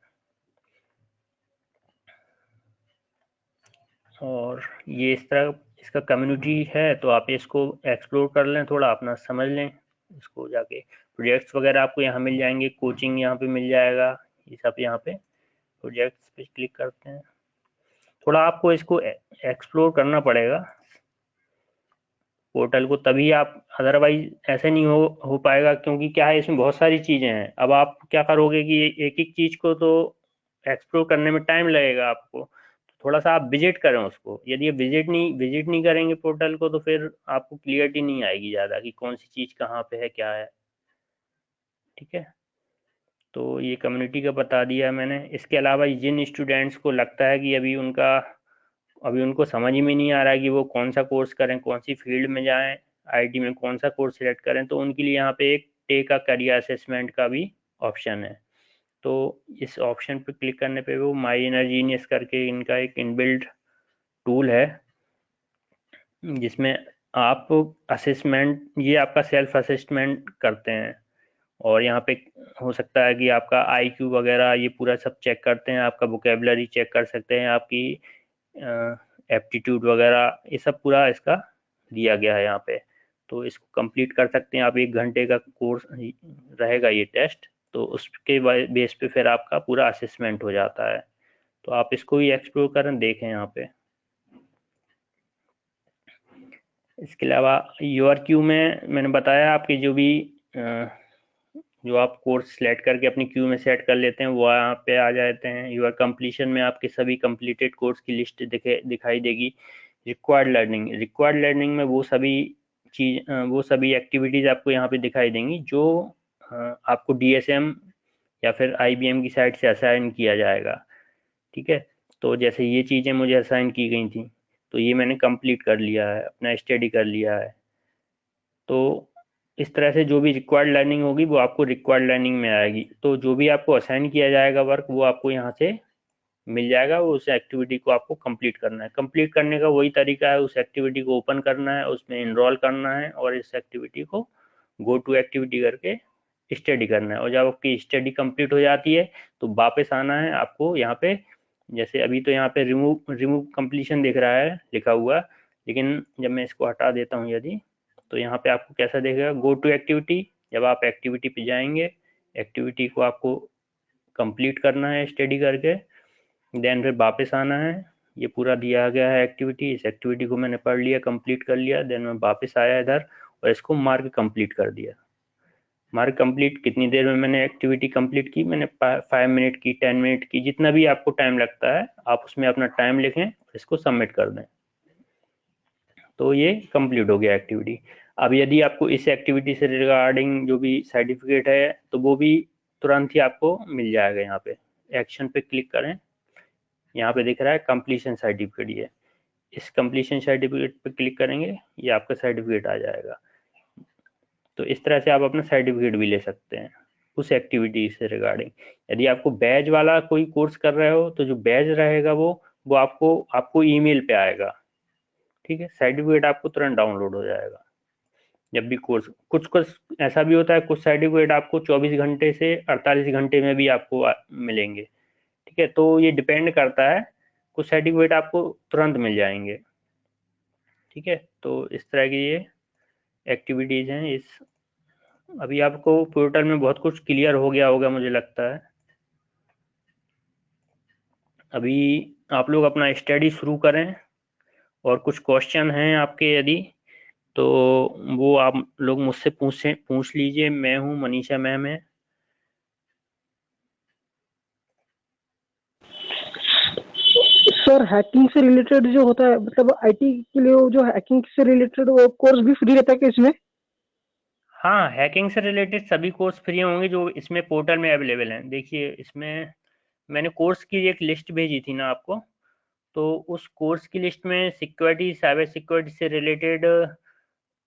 और ये इस तरह इसका कम्युनिटी है, तो आप इसको एक्सप्लोर कर लें, थोड़ा अपना समझ लें इसको जाके। प्रोजेक्ट्स वगैरह आपको यहाँ मिल जाएंगे, कोचिंग यहाँ पे मिल जाएगा, ये सब यहाँ पे प्रोजेक्ट्स पे क्लिक करते हैं। थोड़ा आपको इसको एक्सप्लोर करना पड़ेगा पोर्टल को, तभी आप, अदरवाइज ऐसे नहीं हो पाएगा, क्योंकि क्या है इसमें बहुत सारी चीज़ें हैं। अब आप क्या करोगे कि एक एक चीज़ को तो एक्सप्लोर करने में टाइम लगेगा आपको, थोड़ा सा आप विजिट करें उसको। यदि आप विजिट नहीं करेंगे पोर्टल को, तो फिर आपको क्लियरिटी नहीं आएगी ज़्यादा कि कौन सी चीज़ कहाँ पे है, क्या है। ठीक है, तो ये कम्युनिटी का बता दिया मैंने। इसके अलावा जिन स्टूडेंट्स को लगता है कि अभी उनको समझ में नहीं आ रहा है कि वो कौन सा कोर्स करें, कौन सी फील्ड में जाएं, IT में कौन सा कोर्स सिलेक्ट करें, तो उनके लिए यहाँ पे एक टेक अ करियर असेसमेंट का भी ऑप्शन है। तो इस ऑप्शन पे क्लिक करने पे वो माई एनर्जीनियस करके इनका एक इनबिल्ट टूल है, जिसमें आप असेसमेंट, ये आपका सेल्फ असेसमेंट करते हैं। और यहाँ पे हो सकता है कि आपका IQ वगैरह ये पूरा सब चेक करते हैं, आपका वोकेबलरी चेक कर सकते हैं, आपकी एप्टीट्यूड वगैरह, ये सब पूरा इसका दिया गया है यहाँ पे। तो इसको कंप्लीट कर सकते हैं आप, 1 घंटे का कोर्स रहेगा ये टेस्ट, तो उसके बेस पे फिर आपका पूरा असेसमेंट हो जाता है। तो आप इसको भी एक्सप्लोर करें, देखें यहाँ पे। इसके अलावा योर क्यू में मैंने बताया, आपकी जो आप कोर्स सेलेक्ट करके अपनी क्यू में सेट कर लेते हैं वो यहाँ पे आ जाते हैं। योर कंप्लीशन में आपके सभी कंप्लीटेड कोर्स की लिस्ट दिखाई देगी। रिक्वायर्ड लर्निंग में वो सभी एक्टिविटीज आपको यहाँ पे दिखाई देंगी जो आपको DSM या फिर IBM की साइड से असाइन किया जाएगा। ठीक है, तो जैसे ये चीज़ें मुझे असाइन की गई थी, तो ये मैंने कंप्लीट कर लिया है, अपना स्टडी कर लिया है। तो इस तरह से जो भी रिक्वायर्ड लर्निंग होगी वो आपको रिक्वायर्ड लर्निंग में आएगी। तो जो भी आपको असाइन किया जाएगा वर्क, वो आपको यहाँ से मिल जाएगा। वो उस एक्टिविटी को आपको कंप्लीट करना है। कंप्लीट करने का वही तरीका है, उस एक्टिविटी को ओपन करना है, उसमें इनरोल करना है, और इस एक्टिविटी को गो टू एक्टिविटी करके स्टडी करना है। और जब आपकी स्टडी कंप्लीट हो जाती है, तो वापस आना है आपको यहाँ पे। जैसे अभी तो यहाँ पे रिमूव कंप्लीशन दिख रहा है लिखा हुआ, लेकिन जब मैं इसको हटा देता हूँ यदि, तो यहाँ पे आपको कैसा देखेगा, गो टू एक्टिविटी। जब आप एक्टिविटी पे जाएंगे, एक्टिविटी को आपको कंप्लीट करना है स्टडी करके, देन फिर वापस आना है। ये पूरा दिया गया है एक्टिविटी, इस एक्टिविटी को मैंने पढ़ लिया, कंप्लीट कर लिया, देन मैं वापस आया इधर और इसको मार्क कंप्लीट कर दिया। मार्क कंप्लीट, कितनी देर में मैंने एक्टिविटी कंप्लीट की, मैंने 5 मिनट की, 10 मिनट की, जितना भी आपको टाइम लगता है आप उसमें अपना टाइम लिखें, इसको सबमिट कर दें। तो ये कंप्लीट हो गया एक्टिविटी। अब यदि आपको इस एक्टिविटी से रिगार्डिंग जो भी सर्टिफिकेट है, तो वो भी तुरंत ही आपको मिल जाएगा। यहाँ पे एक्शन पे क्लिक करें, यहाँ पे दिख रहा है कंप्लीशन सर्टिफिकेट। ये इस कंप्लीशन सर्टिफिकेट पे क्लिक करेंगे, ये आपका सर्टिफिकेट आ जाएगा। तो इस तरह से आप अपना सर्टिफिकेट भी ले सकते हैं उस एक्टिविटी से रिगार्डिंग। यदि आपको बैच वाला कोई कोर्स कर रहे हो, तो जो बैच रहेगा वो आपको ईमेल पे आएगा। ठीक है, सर्टिफिकेट आपको तुरंत डाउनलोड हो जाएगा जब भी कोर्स। कुछ ऐसा भी होता है, कुछ सर्टिफिकेट आपको 24 घंटे से 48 घंटे में भी आपको मिलेंगे। ठीक है, तो ये डिपेंड करता है, कुछ सर्टिफिकेट आपको तुरंत मिल जाएंगे। ठीक है, तो इस तरह की ये एक्टिविटीज हैं इस अभी आपको पोर्टल में बहुत कुछ क्लियर हो गया होगा मुझे लगता है। अभी आप लोग अपना स्टडी शुरू करें, और कुछ क्वेश्चन हैं आपके यदि, तो वो आप लोग मुझसे पूछ लीजिए। मैं हूँ, मनीषा मैम है। सर हैकिंग से रिलेटेड जो होता है, मतलब आईटी के लिए वो जो हैकिंग से रिलेटेड वो कोर्स भी फ्री रहता है क्या इसमें? हाँ, हैकिंग से रिलेटेड सभी कोर्स फ्री होंगे जो इसमें पोर्टल में अवेलेबल हैं। देखिए, इसमें मैंने कोर्स की एक लिस्ट भेजी थी ना आपको, तो उस कोर्स की लिस्ट में सिक्योरिटी, साइबर सिक्योरिटी से रिलेटेड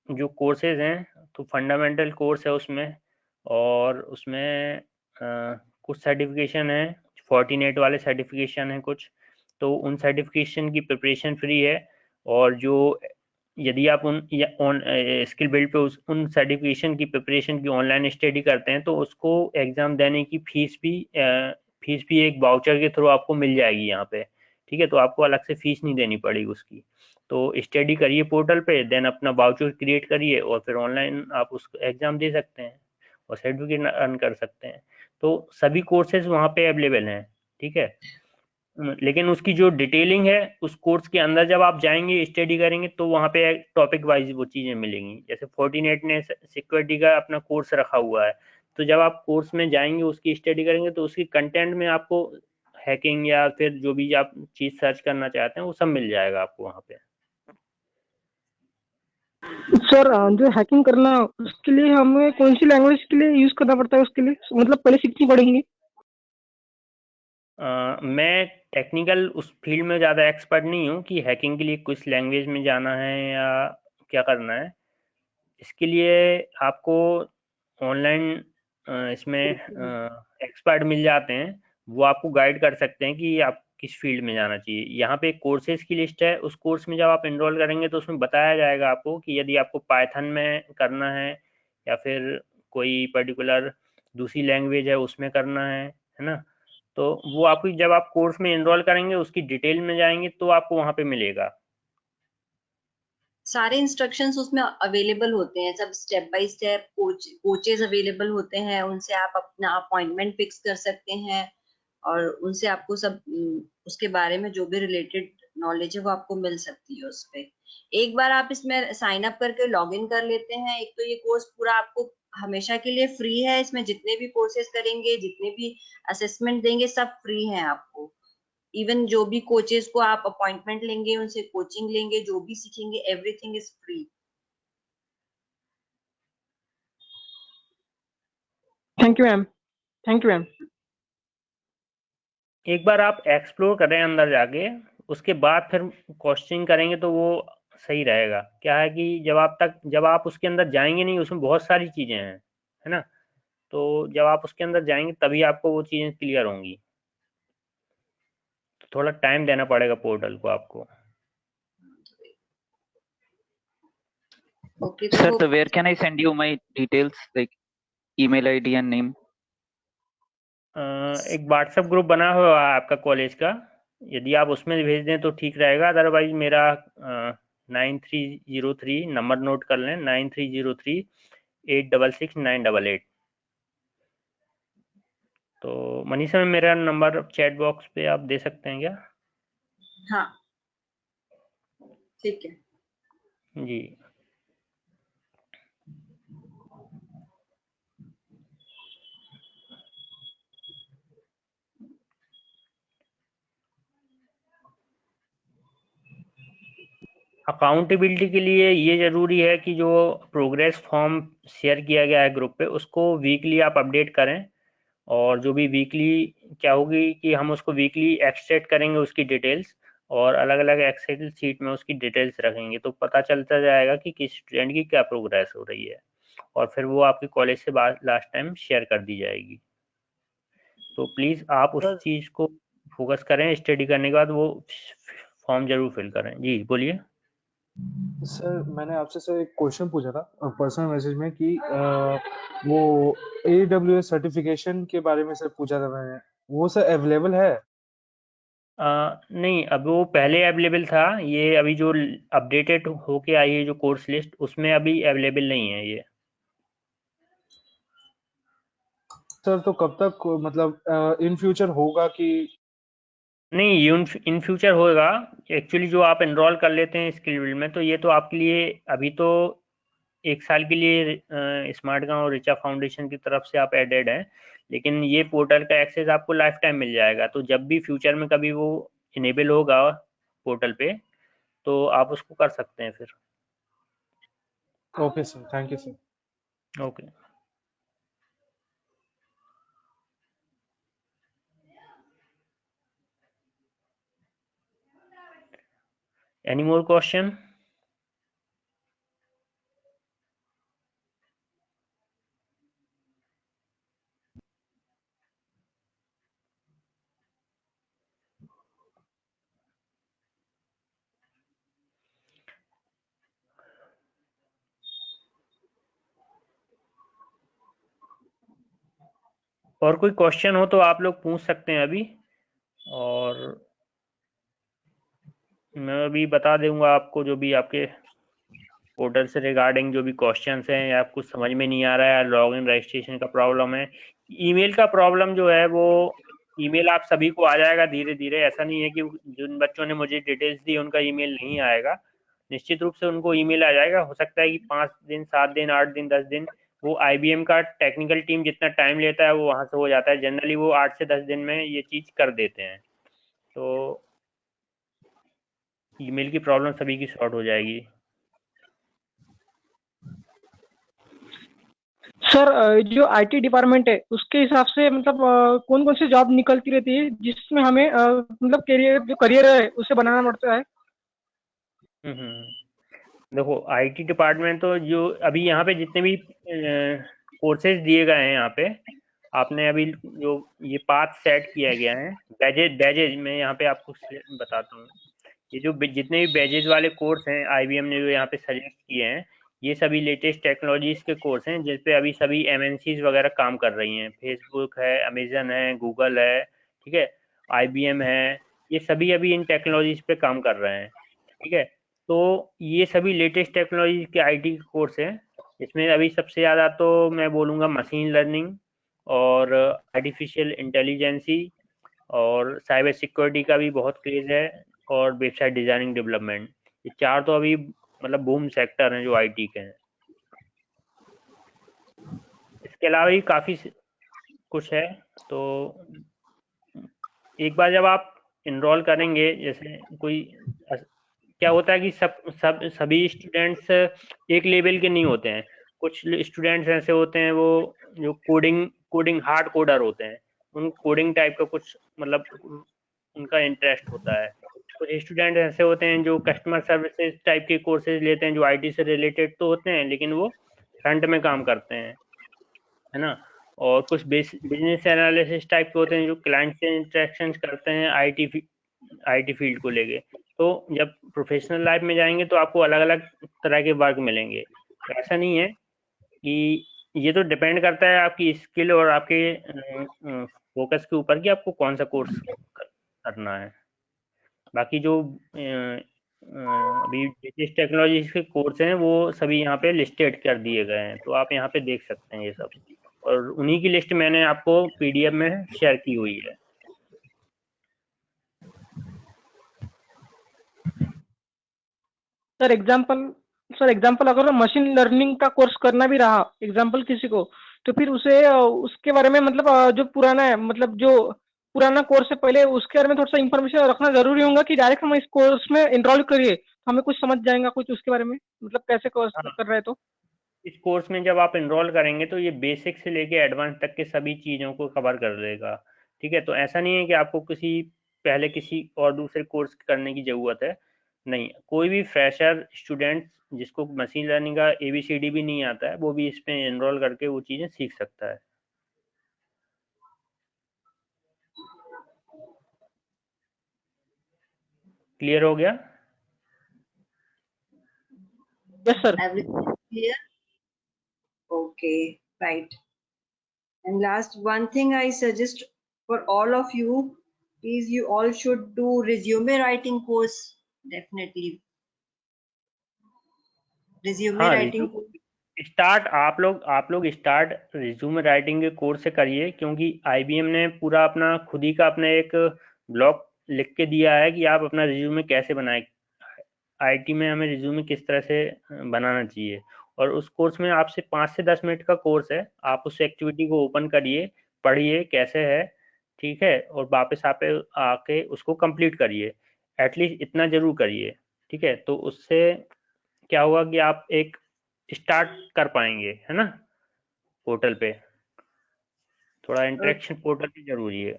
जो कोर्सेज हैं, तो फंडामेंटल कोर्स है उसमें, और उसमें कुछ सर्टिफिकेशन है, फोर्टिनेट वाले सर्टिफिकेशन हैं कुछ, तो उन सर्टिफिकेशन की प्रिपरेशन फ्री है। और जो यदि आप उन ऑन स्किल बिल्ड पे उन सर्टिफिकेशन की प्रिपरेशन की ऑनलाइन स्टडी करते हैं, तो उसको एग्ज़ाम देने की फीस भी एक वाउचर के थ्रू आपको मिल जाएगी यहाँ पे। ठीक है, तो आपको अलग से फीस नहीं देनी पड़ेगी उसकी। तो स्टडी करिए पोर्टल पे, देन अपना वाउचर क्रिएट करिए, और फिर ऑनलाइन आप उस एग्ज़ाम दे सकते हैं और सर्टिफिकेट अर्न कर सकते हैं। तो सभी कोर्सेज वहाँ पे अवेलेबल हैं। ठीक है, लेकिन उसकी जो डिटेलिंग है उस कोर्स के अंदर जब आप जाएंगे स्टडी करेंगे, तो वहाँ पे टॉपिक वाइज वो चीज़ें मिलेंगी। जैसे फोर्टिनेट ने सिक्योरिटी का अपना कोर्स रखा हुआ है, तो जब आप कोर्स में जाएंगे उसकी स्टडी करेंगे, तो उसकी कंटेंट में आपको हैकिंग या फिर जो भी आप चीज़ सर्च करना चाहते हैं वो सब मिल जाएगा आपको वहाँ पे। सर जो हैकिंग करना उसके लिए हमें कौन सी लैंग्वेज के लिए यूज करना पड़ता है? उसके लिए मतलब पहले सीखनी पड़ेंगी? मैं टेक्निकल उस फील्ड में ज़्यादा एक्सपर्ट नहीं हूँ कि हैकिंग के लिए किस लैंग्वेज में जाना है या क्या करना है। इसके लिए आपको ऑनलाइन इसमें एक्सपर्ट मिल जाते हैं, वो आपको गाइड कर सकते हैं कि आप किस फील्ड में जाना चाहिए। यहाँ पे एक कोर्सेज की लिस्ट है, उस कोर्स में जब आप एनरोल करेंगे तो उसमें बताया जाएगा आपको कि यदि आपको पाइथन में करना है या फिर कोई पर्टिकुलर दूसरी लैंग्वेज है उसमें करना है ना। तो वो आपको जब आप कोर्स में एनरोल करेंगे उसकी डिटेल में जाएंगे तो आपको वहाँ पे मिलेगा। सारे इंस्ट्रक्शंस उसमें अवेलेबल होते हैं, सब step by step coaches available होते हैं, उनसे आप अपना अपॉइंटमेंट फिक्स कर सकते हैं और उनसे आपको सब उसके बारे में जो भी रिलेटेड नॉलेज है वो आपको मिल सकती है उस पे। एक बार आप इसमें साइन अप करके लॉग इन कर लेते हैं, एक तो ये कोर्स पूरा आपको हमेशा के लिए फ्री है। इसमें जितने भी कोर्सेज करेंगे, जितने भी असेसमेंट देंगे, सब फ्री हैं आपको। इवन जो भी कोचेस को आप अपॉइंटमेंट लेंगे, उनसे कोचिंग लेंगे, जो भी सीखेंगे, everything is free. Thank you ma'am. Thank you ma'am. एक बार आप एक्सप्लोर करें अंदर जाके, उसके बाद फिर क्वेश्चन करेंगे तो वो सही रहेगा। क्या है कि जब आप उसके अंदर जाएंगे नहीं, उसमें बहुत सारी चीजें हैं, है ना। तो जब आप उसके अंदर जाएंगे तभी आपको वो चीजें क्लियर होंगी। तो थोड़ा टाइम देना पड़ेगा पोर्टल को आपको। ओके, Sir, तो so where can I send you my details, like email ID and name? एक व्हाट्सएप ग्रुप बना हुआ है आपका कॉलेज का, यदि आप उसमें भेज दें तो ठीक रहेगा। अदरवाइज मेरा 9303 नंबर नोट कर लें, 9303 866 988। तो मनीषा में मेरा नंबर चैट बॉक्स पे आप दे सकते हैं क्या? हाँ, ठीक है। जी। अकाउंटेबिलिटी के लिए ये ज़रूरी है कि जो प्रोग्रेस फॉर्म शेयर किया गया है ग्रुप पे, उसको वीकली आप अपडेट करें। और जो भी वीकली क्या होगी कि हम उसको वीकली एक्सट्रैक्ट करेंगे उसकी डिटेल्स, और अलग अलग एक्सेल सीट में उसकी डिटेल्स रखेंगे, तो पता चलता जाएगा कि किस स्टूडेंट की क्या प्रोग्रेस हो रही है, और फिर वो आपके कॉलेज से बाद लास्ट टाइम शेयर कर दी जाएगी। तो प्लीज़ आप उस सर चीज़ को फोकस करें, स्टडी करने के बाद वो फॉर्म जरूर फिल करें। जी बोलिए। सर मैंने आपसे सर एक क्वेश्चन पूछा था पर्सनल मैसेज में कि वो AWS सर्टिफिकेशन के बारे में सर पूछा था मैंने, वो सर अवेलेबल है? नहीं, अब वो पहले अवेलेबल था, ये अभी जो अपडेटेड होके आई है जो कोर्स लिस्ट, उसमें अभी अवेलेबल नहीं है ये। सर तो कब तक मतलब इन फ्यूचर होगा कि? नहीं, इन फ्यूचर होगा। एक्चुअली जो आप एनरोल कर लेते हैं स्किल फील्ड में, तो ये तो आपके लिए अभी तो 1 साल के लिए स्मार्ट गांव और ऋचा फाउंडेशन की तरफ से आप एडेड हैं, लेकिन ये पोर्टल का एक्सेस आपको लाइफ टाइम मिल जाएगा। तो जब भी फ्यूचर में कभी वो इनेबल होगा पोर्टल पे, तो आप उसको कर सकते हैं फिर। Okay sir, thank you sir. Okay. Any more question? और कोई क्वेश्चन हो तो आप लोग पूछ सकते हैं अभी, और मैं अभी बता दूंगा आपको जो भी आपके पोर्टल से रिगार्डिंग जो भी क्वेश्चंस हैं, या कुछ समझ में नहीं आ रहा है, या लॉगिन रजिस्ट्रेशन का प्रॉब्लम है। ईमेल का प्रॉब्लम जो है वो ईमेल आप सभी को आ जाएगा धीरे धीरे। ऐसा नहीं है कि जिन बच्चों ने मुझे डिटेल्स दी उनका ईमेल नहीं आएगा, निश्चित रूप से उनको ईमेल आ जाएगा। हो सकता है कि 5 दिन, 7 दिन, 8 दिन, 10 दिन, वो आईबीएम का टेक्निकल टीम जितना टाइम लेता है वो वहां से हो जाता है। जनरली वो 8 से 10 दिन में ये चीज कर देते हैं। तो ईमेल की प्रॉब्लम सभी की सॉर्ट हो जाएगी। सर जो आईटी डिपार्टमेंट है उसके हिसाब से मतलब कौन कौन सी जॉब निकलती रहती है जिसमें हमें मतलब जो करियर है उसे बनाना पड़ता है? देखो, आईटी डिपार्टमेंट तो जो अभी यहाँ पे जितने भी कोर्सेज दिए गए हैं यहाँ पे, आपने अभी जो ये पाथ सेट किया गया है, बैजेज बैजेज मैं यहाँ पे आपको बताता हूँ। ये जो जितने भी बैजेज वाले कोर्स हैं आईबीएम ने जो यहाँ पे सजेस्ट किए हैं, ये सभी लेटेस्ट टेक्नोलॉजीज के कोर्स हैं जिस पे अभी सभी एमएनसीज वगैरह काम कर रही हैं। फेसबुक है, अमेजन है, गूगल है, ठीक है, आईबीएम है, ये सभी अभी इन टेक्नोलॉजीज पे काम कर रहे हैं। ठीक है, तो ये सभी लेटेस्ट टेक्नोलॉजी के आईटी कोर्स हैं। इसमें अभी सबसे ज़्यादा तो मैं बोलूँगा मशीन लर्निंग और आर्टिफिशियल इंटेलिजेंसी और साइबर सिक्योरिटी का भी बहुत क्रेज है, और वेबसाइट डिजाइनिंग डेवलपमेंट। ये 4 तो अभी मतलब बूम सेक्टर हैं जो आईटी के हैं। इसके अलावा भी काफ़ी कुछ है। तो एक बार जब आप इनरोल करेंगे, जैसे कोई क्या होता है कि सभी स्टूडेंट्स एक लेवल के नहीं होते हैं। कुछ स्टूडेंट्स ऐसे होते हैं वो जो कोडिंग कोडिंग हार्ड कोडर होते हैं, उन कोडिंग टाइप का कुछ मतलब उनका इंटरेस्ट होता है। कुछ स्टूडेंट ऐसे होते हैं जो कस्टमर सर्विसेज टाइप के कोर्सेज लेते हैं जो आईटी से रिलेटेड तो होते हैं, लेकिन वो फ्रंट में काम करते हैं, है ना। और कुछ बिजनेस एनालिसिस टाइप के होते हैं जो क्लाइंट से इंटरेक्शन करते हैं आईटी फील्ड को लेके। तो जब प्रोफेशनल लाइफ में जाएंगे तो आपको अलग अलग तरह के वर्क मिलेंगे। तो ऐसा नहीं है कि, ये तो डिपेंड करता है आपकी स्किल और आपके फोकस के ऊपर कि आपको कौन सा कोर्स करना है। बाकी जो अभी लेटेस्ट टेक्नोलॉजी के कोर्स हैं वो सभी यहाँ पे लिस्टेड कर दिए गए हैं, तो आप यहाँ पे देख सकते हैं ये सब, और उन्हीं की लिस्ट मैंने आपको पीडीएफ में शेयर की हुई है। सर एग्जाम्पल अगर मशीन लर्निंग का कोर्स करना भी रहा एग्जाम्पल किसी को, तो फिर उसे उसके बारे में मतलब जो पुराना है मतलब जो पुराना कोर्स है पहले उसके बारे में थोड़ा सा इन्फॉर्मेशन रखना जरूरी होगा कि डायरेक्ट हम इस कोर्स में एनरोल करिए तो हमें कुछ समझ जाएगा कुछ उसके बारे में, मतलब कैसे कोर्स हाँ, कर रहे हैं तो? इस कोर्स में जब आप एनरोल करेंगे तो ये बेसिक से लेके एडवांस तक के सभी चीज़ों को कवर कर देगा। ठीक है, तो ऐसा नहीं है कि आपको पहले किसी और दूसरे कोर्स करने की ज़रूरत है। नहीं, कोई भी फ्रेशर स्टूडेंट जिसको मशीन लर्निंग का एबीसीडी भी नहीं आता है वो भी इसमें एनरोल करके वो चीज़ें सीख सकता है। क्लियर हो गया? Yes sir. Everything is clear? Okay, right. And last, one thing I suggest for all of you is you all should do resume writing course. Definitely. Resume हाँ, writing course. आप लोग स्टार्ट रिज्यूमे राइटिंग के course से करिए, क्योंकि IBM ने पूरा अपना खुद ही का अपना एक ब्लॉग लिख के दिया है कि आप अपना रिज्यूमे कैसे बनाए, आईटी में हमें रिज्यूमे किस तरह से बनाना चाहिए। और उस कोर्स में आपसे 5 से 10 मिनट का कोर्स है, आप उस एक्टिविटी को ओपन करिए, पढ़िए कैसे है, ठीक है, और वापस आके उसको कंप्लीट करिए, एटलीस्ट इतना जरूर करिए, ठीक है। तो उससे क्या होगा कि आप एक स्टार्ट कर पाएंगे, है ना, पोर्टल पे। थोड़ा इंटरेक्शन पोर्टल पे जरूरी है,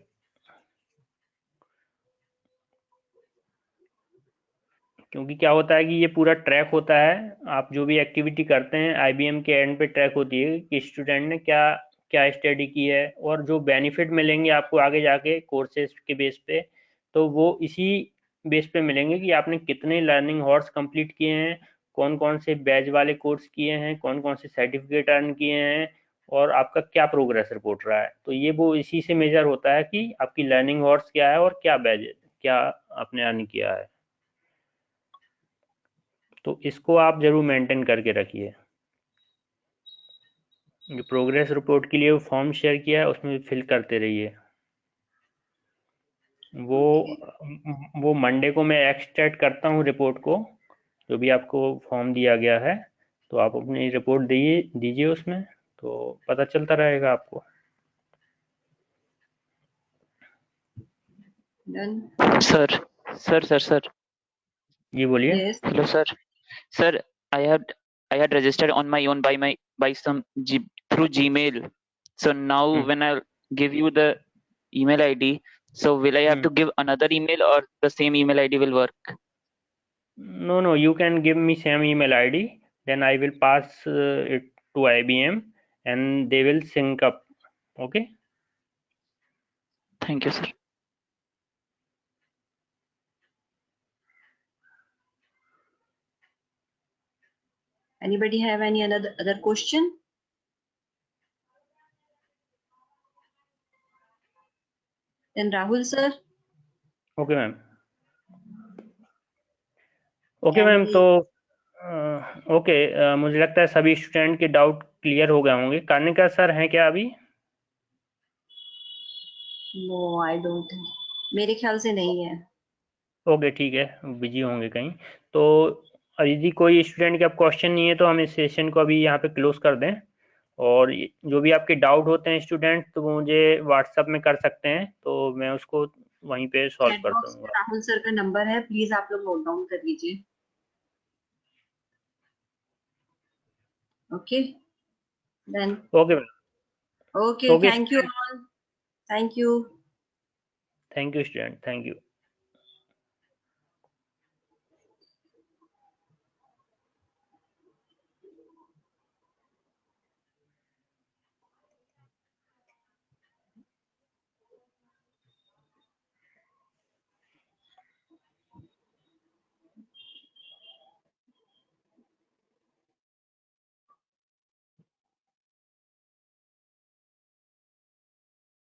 क्योंकि क्या होता है कि ये पूरा ट्रैक होता है, आप जो भी एक्टिविटी करते हैं आईबीएम के एंड पे ट्रैक होती है कि स्टूडेंट ने क्या क्या स्टडी की है, और जो बेनिफिट मिलेंगे आपको आगे जाके कोर्सेज के बेस पे, तो वो इसी बेस पे मिलेंगे कि आपने कितने लर्निंग हॉर्स कंप्लीट किए हैं, कौन कौन से बैच वाले कोर्स किए हैं, कौन कौन से सर्टिफिकेट अर्न किए हैं, और आपका क्या प्रोग्रेस रिपोर्ट रहा है। तो ये वो इसी से मेजर होता है कि आपकी लर्निंग हॉर्स क्या है और क्या बैच क्या आपने अर्न किया है। तो इसको आप जरूर मेंटेन करके रखिए। जो प्रोग्रेस रिपोर्ट के लिए वो फॉर्म शेयर किया है उसमें भी फिल करते रहिए। वो वो मंडे को मैं एक्सट्रैक्ट करता हूँ रिपोर्ट को, जो भी आपको फॉर्म दिया गया है, तो आप अपनी रिपोर्ट दीजिए उसमें, तो पता चलता रहेगा आपको। Done. Sir. ये बोलिए। Yes. Hello, sir. I had registered on my own by some through Gmail. So now when I give you the email ID, so will I have to give another email or the same email ID will work? No, you can give me same email ID, then I will pass it to IBM and they will sync up. Okay. Thank you, sir. Anybody have any other question? Then Rahul sir. Okay ma'am. Okay Can ma'am, we? तो okay, मुझे लगता है सभी student के doubt clear हो गए होंगे। कर्णिका sir हैं क्या अभी? No, I don't. मेरे ख्याल से नहीं है। ओके ठीक है, बिजी होंगे कहीं। तो यदि कोई स्टूडेंट के अब क्वेश्चन नहीं है तो हम इस सेशन को अभी यहाँ पे क्लोज कर दें, और जो भी आपके डाउट होते हैं स्टूडेंट, तो वो मुझे व्हाट्सएप में कर सकते हैं, तो मैं उसको वहीं पे सॉल्व चैट कर बॉक्स में दूंगा। राहुल सर का नंबर है, प्लीज आप लोग नोट डाउन कर लीजिए। Okay then. Okay ma'am. Okay, okay thank you all. Thank you. Thank you student, thank you.